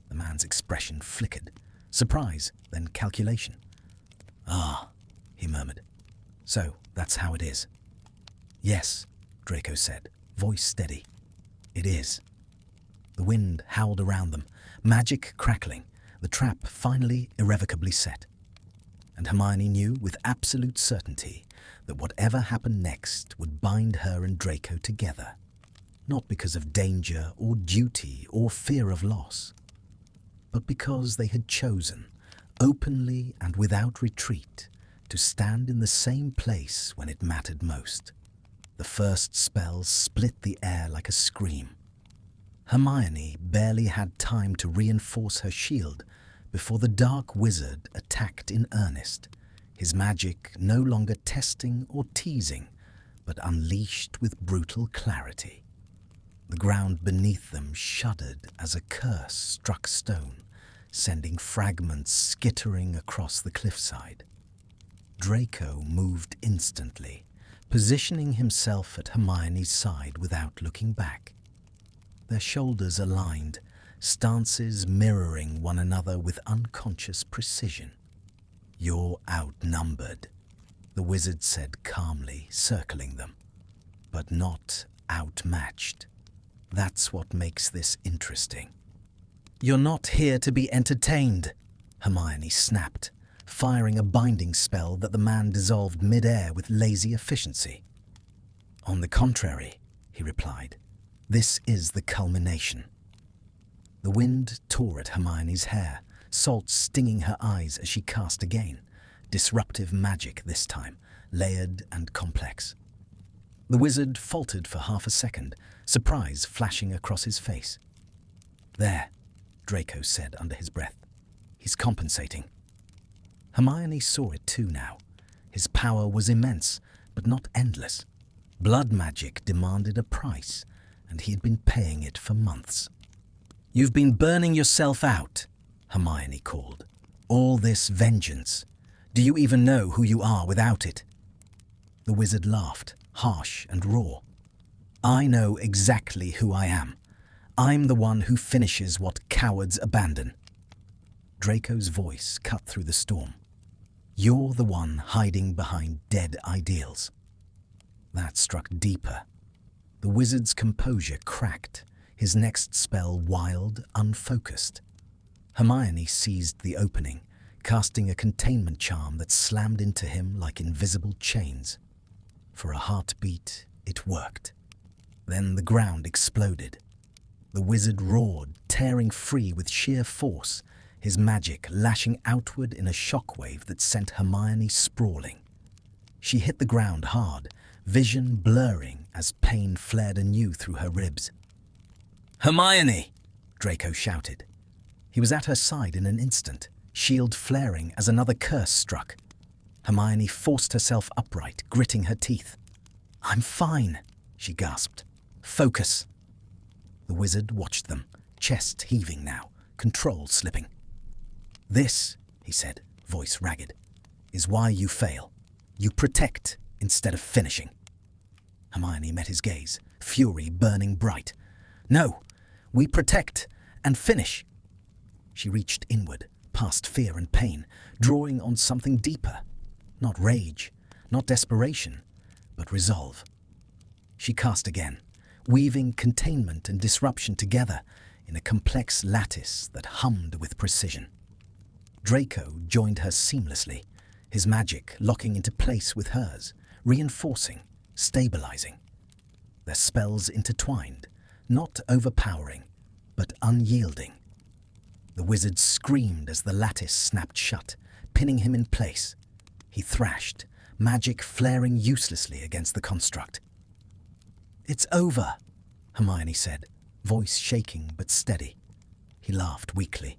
The man's expression flickered. Surprise, then calculation. "Ah," he murmured. "So that's how it is." "Yes," Draco said, voice steady. "It is." The wind howled around them, magic crackling, the trap finally irrevocably set. And Hermione knew with absolute certainty that whatever happened next would bind her and Draco together, not because of danger or duty or fear of loss, but because they had chosen, openly and without retreat, to stand in the same place when it mattered most. The first spell split the air like a scream. Hermione barely had time to reinforce her shield before the dark wizard attacked in earnest, his magic no longer testing or teasing, but unleashed with brutal clarity. The ground beneath them shuddered as a curse struck stone, sending fragments skittering across the cliffside. Draco moved instantly, positioning himself at Hermione's side without looking back. Their shoulders aligned, stances mirroring one another with unconscious precision. "You're outnumbered," the wizard said calmly, circling them, "but not outmatched. That's what makes this interesting." "You're not here to be entertained," Hermione snapped, firing a binding spell that the man dissolved mid-air with lazy efficiency. "On the contrary," he replied, "this is the culmination." The wind tore at Hermione's hair, salt stinging her eyes as she cast again. Disruptive magic this time, layered and complex. The wizard faltered for half a second, surprise flashing across his face. "There," Draco said under his breath. "He's compensating." Hermione saw it too now. His power was immense, but not endless. Blood magic demanded a price, and he had been paying it for months. "You've been burning yourself out," Hermione called. "All this vengeance. Do you even know who you are without it?" The wizard laughed, harsh and raw. "I know exactly who I am. I'm the one who finishes what cowards abandon." Draco's voice cut through the storm. "You're the one hiding behind dead ideals." That struck deeper. The wizard's composure cracked, his next spell wild, unfocused. Hermione seized the opening, casting a containment charm that slammed into him like invisible chains. For a heartbeat, it worked. Then the ground exploded. The wizard roared, tearing free with sheer force, his magic lashing outward in a shockwave that sent Hermione sprawling. She hit the ground hard, vision blurring as pain flared anew through her ribs. "Hermione!" Draco shouted. He was at her side in an instant, shield flaring as another curse struck. Hermione forced herself upright, gritting her teeth. "I'm fine," she gasped. "Focus." The wizard watched them, chest heaving now, control slipping. "This," he said, voice ragged, "is why you fail. You protect instead of finishing." Hermione met his gaze, fury burning bright. "No, we protect and finish." She reached inward, past fear and pain, drawing on something deeper. Not rage, not desperation, but resolve. She cast again, weaving containment and disruption together in a complex lattice that hummed with precision. Draco joined her seamlessly, his magic locking into place with hers, reinforcing, stabilizing. Their spells intertwined, not overpowering, but unyielding. The wizard screamed as the lattice snapped shut, pinning him in place. He thrashed, magic flaring uselessly against the construct. "It's over," Hermione said, voice shaking but steady. He laughed weakly.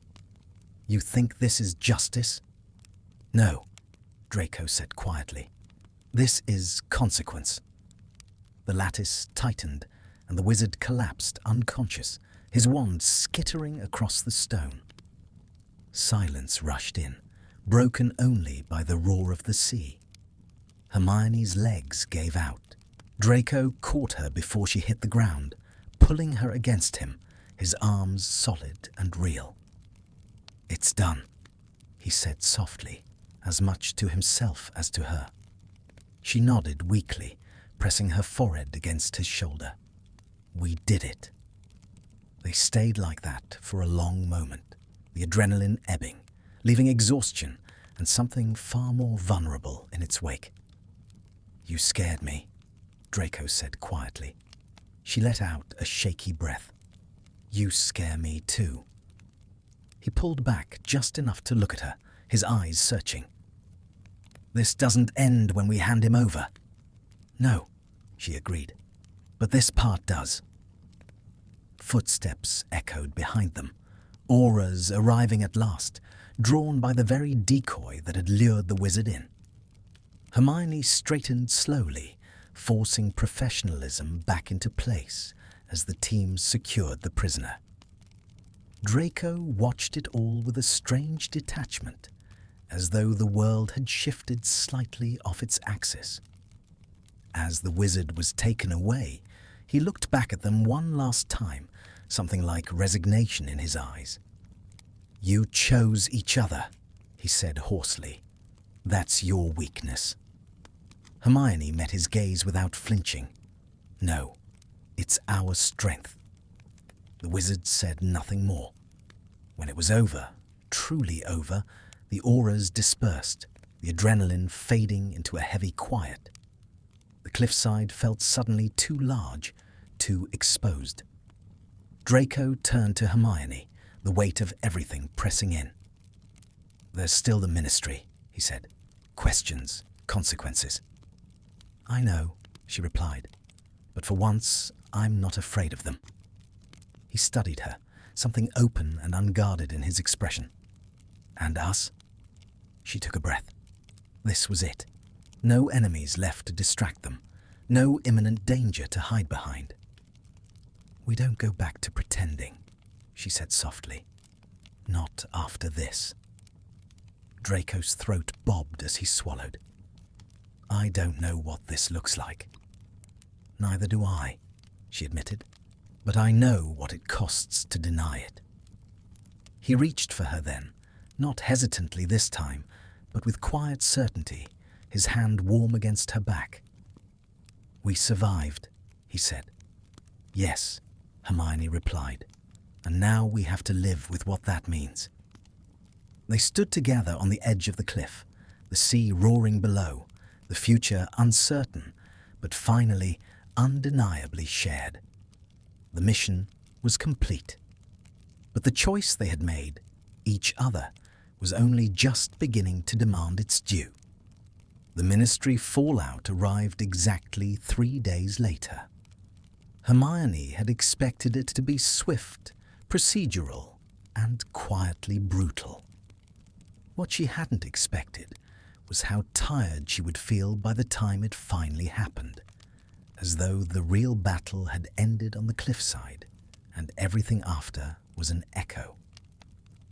"You think this is justice?" "No," Draco said quietly. "This is consequence." The lattice tightened, and the wizard collapsed unconscious, his wand skittering across the stone. Silence rushed in, broken only by the roar of the sea. Hermione's legs gave out. Draco caught her before she hit the ground, pulling her against him, his arms solid and real. "It's done," he said softly, as much to himself as to her. She nodded weakly, pressing her forehead against his shoulder. "We did it." They stayed like that for a long moment, the adrenaline ebbing, leaving exhaustion and something far more vulnerable in its wake. "You scared me," Draco said quietly. She let out a shaky breath. "You scare me too." He pulled back just enough to look at her, his eyes searching. "This doesn't end when we hand him over." "No," she agreed, "but this part does." Footsteps echoed behind them, auras arriving at last, drawn by the very decoy that had lured the wizard in. Hermione straightened slowly, forcing professionalism back into place as the team secured the prisoner. Draco watched it all with a strange detachment, as though the world had shifted slightly off its axis. As the wizard was taken away, he looked back at them one last time, something like resignation in his eyes. "You chose each other," he said hoarsely. "That's your weakness." Hermione met his gaze without flinching. "No, it's our strength." The wizard said nothing more. When it was over, truly over, the auras dispersed, the adrenaline fading into a heavy quiet. The cliffside felt suddenly too large, too exposed. Draco turned to Hermione, the weight of everything pressing in. "There's still the ministry," he said. "Questions, consequences." "I know," she replied, "but for once I'm not afraid of them." He studied her, something open and unguarded in his expression. "And us?" She took a breath. This was it. No enemies left to distract them, no imminent danger to hide behind. "We don't go back to pretending," she said softly. "Not after this." Draco's throat bobbed as he swallowed. "I don't know what this looks like." "Neither do I," she admitted, "but I know what it costs to deny it." He reached for her then, not hesitantly this time, but with quiet certainty, his hand warm against her back. "We survived," he said. "Yes," Hermione replied, "and now we have to live with what that means." They stood together on the edge of the cliff, the sea roaring below, the future uncertain, but finally undeniably shared. The mission was complete. But the choice they had made, each other, was only just beginning to demand its due. The ministry fallout arrived exactly 3 days later. Hermione had expected it to be swift, procedural, and quietly brutal. What she hadn't expected was how tired she would feel by the time it finally happened, as though the real battle had ended on the cliffside and everything after was an echo.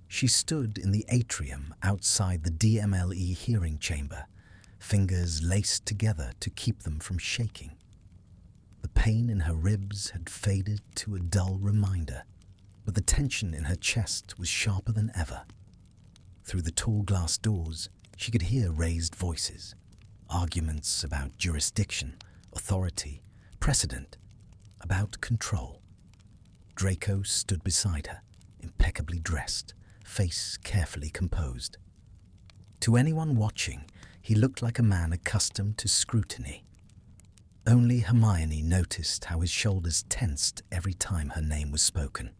She stood in the atrium outside the DMLE hearing chamber, fingers laced together to keep them from shaking. The pain in her ribs had faded to a dull reminder, but the tension in her chest was sharper than ever. Through the tall glass doors, she could hear raised voices, arguments about jurisdiction, authority, precedent, about control. Draco stood beside her, impeccably dressed, face carefully composed. To anyone watching, he looked like a man accustomed to scrutiny. Only Hermione noticed how his shoulders tensed every time her name was spoken.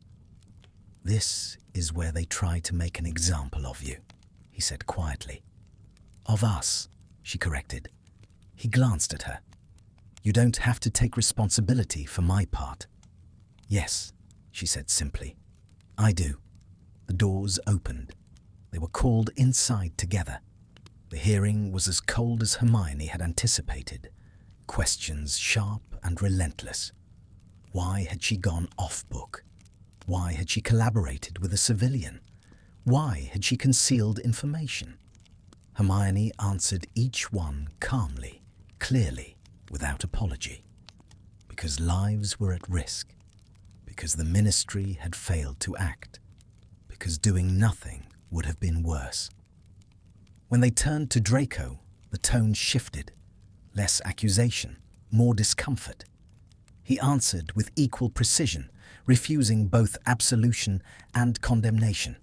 "This is where they try to make an example of you," he said quietly. "Of us," she corrected. He glanced at her. "You don't have to take responsibility for my part." "Yes," she said simply. "I do." The doors opened. They were called inside together. The hearing was as cold as Hermione had anticipated. Questions sharp and relentless. Why had she gone off-book? Why had she collaborated with a civilian? Why had she concealed information? Hermione answered each one calmly, clearly, without apology. Because lives were at risk. Because the ministry had failed to act. Because doing nothing would have been worse. When they turned to Draco, the tone shifted. Less accusation, more discomfort. He answered with equal precision, refusing both absolution and condemnation.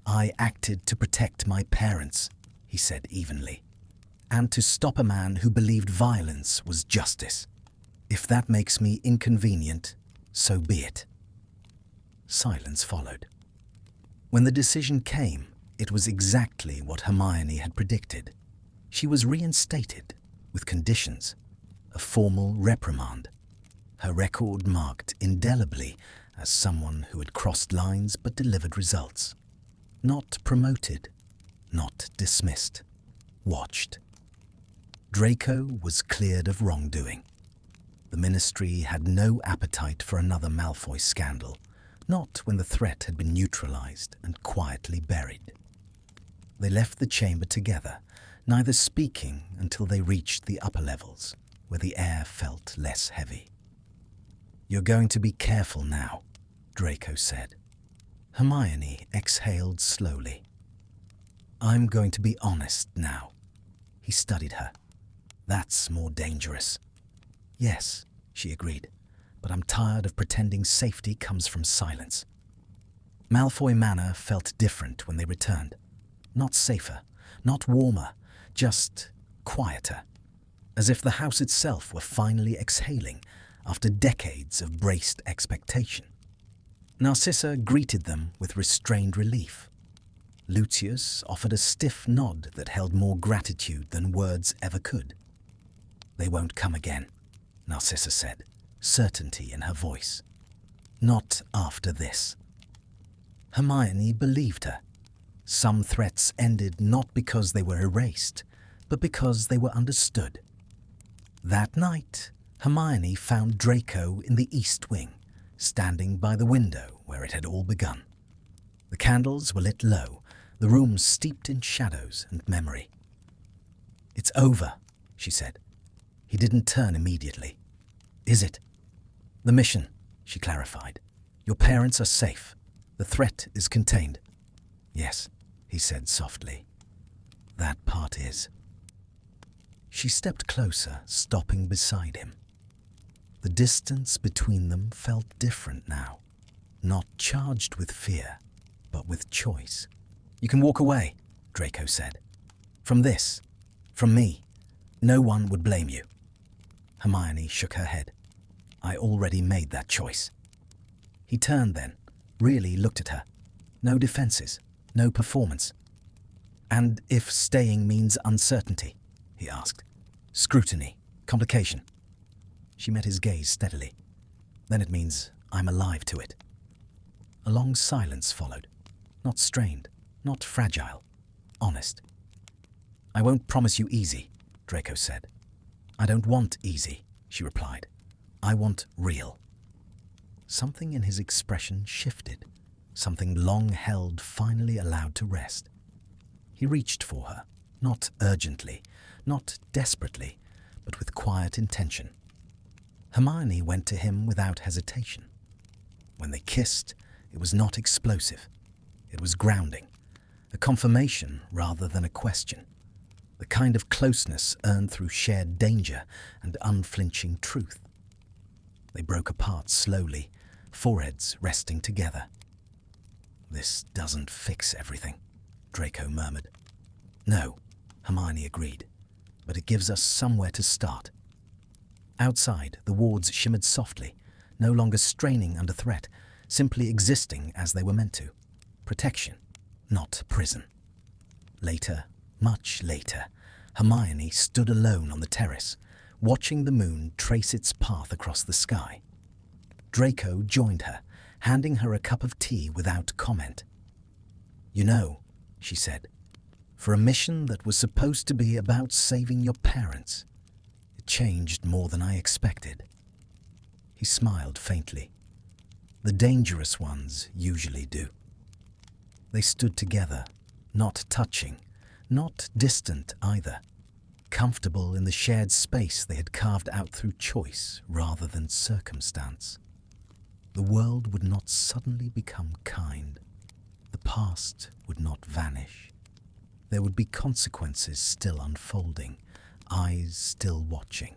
"I acted to protect my parents," he said evenly, "and to stop a man who believed violence was justice. If that makes me inconvenient, so be it." Silence followed. When the decision came, it was exactly what Hermione had predicted. She was reinstated, with conditions, a formal reprimand. Her record marked indelibly as someone who had crossed lines but delivered results. Not promoted, not dismissed, watched. Draco was cleared of wrongdoing. The ministry had no appetite for another Malfoy scandal, not when the threat had been neutralized and quietly buried. They left the chamber together, neither speaking until they reached the upper levels, where the air felt less heavy. "You're going to be careful now," Draco said. Hermione exhaled slowly. "I'm going to be honest now." He studied her. "That's more dangerous." "Yes," she agreed, "but I'm tired of pretending safety comes from silence." Malfoy Manor felt different when they returned. Not safer, not warmer, just quieter. As if the house itself were finally exhaling after decades of braced expectation. Narcissa greeted them with restrained relief. Lucius offered a stiff nod that held more gratitude than words ever could. "They won't come again," Narcissa said, certainty in her voice. "Not after this." Hermione believed her. Some threats ended not because they were erased, but because they were understood. That night, Hermione found Draco in the East Wing, standing by the window where it had all begun. The candles were lit low, the room steeped in shadows and memory. "It's over," she said. He didn't turn immediately. "Is it?" "The mission," she clarified. "Your parents are safe. The threat is contained." "Yes," he said softly. "That part is." She stepped closer, stopping beside him. The distance between them felt different now, not charged with fear, but with choice. "You can walk away," Draco said. "From this, from me. No one would blame you." Hermione shook her head. "I already made that choice." He turned then, really looked at her. No defenses, no performance. "And if staying means uncertainty?" he asked. "Scrutiny, complication." She met his gaze steadily. "Then it means I'm alive to it." A long silence followed. Not strained, not fragile, honest. "I won't promise you easy," Draco said. "I don't want easy," she replied. "I want real." Something in his expression shifted, something long held finally allowed to rest. He reached for her, not urgently, not desperately, but with quiet intention. Hermione went to him without hesitation. When they kissed, it was not explosive. It was grounding, a confirmation rather than a question, the kind of closeness earned through shared danger and unflinching truth. They broke apart slowly, foreheads resting together. "This doesn't fix everything," Draco murmured. "No," Hermione agreed, "but it gives us somewhere to start." Outside, the wards shimmered softly, no longer straining under threat, simply existing as they were meant to. Protection, not prison. Later, much later, Hermione stood alone on the terrace, watching the moon trace its path across the sky. Draco joined her, handing her a cup of tea without comment. "You know," she said, "for a mission that was supposed to be about saving your parents, it changed more than I expected." He smiled faintly. "The dangerous ones usually do." They stood together, not touching, not distant either, comfortable in the shared space they had carved out through choice rather than circumstance. The world would not suddenly become kind. The past would not vanish. There would be consequences still unfolding, eyes still watching.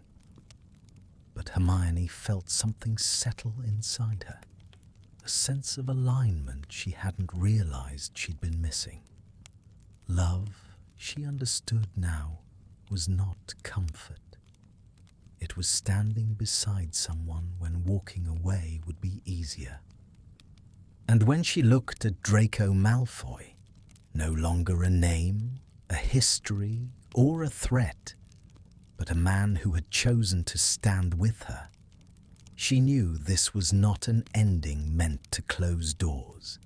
But Hermione felt something settle inside her, a sense of alignment she hadn't realized she'd been missing. Love, she understood now, was not comfort. It was standing beside someone when walking away would be easier. And when she looked at Draco Malfoy, no longer a name, a history, or a threat, but a man who had chosen to stand with her, she knew this was not an ending meant to close doors.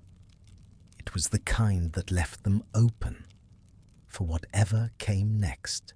It was the kind that left them open for whatever came next.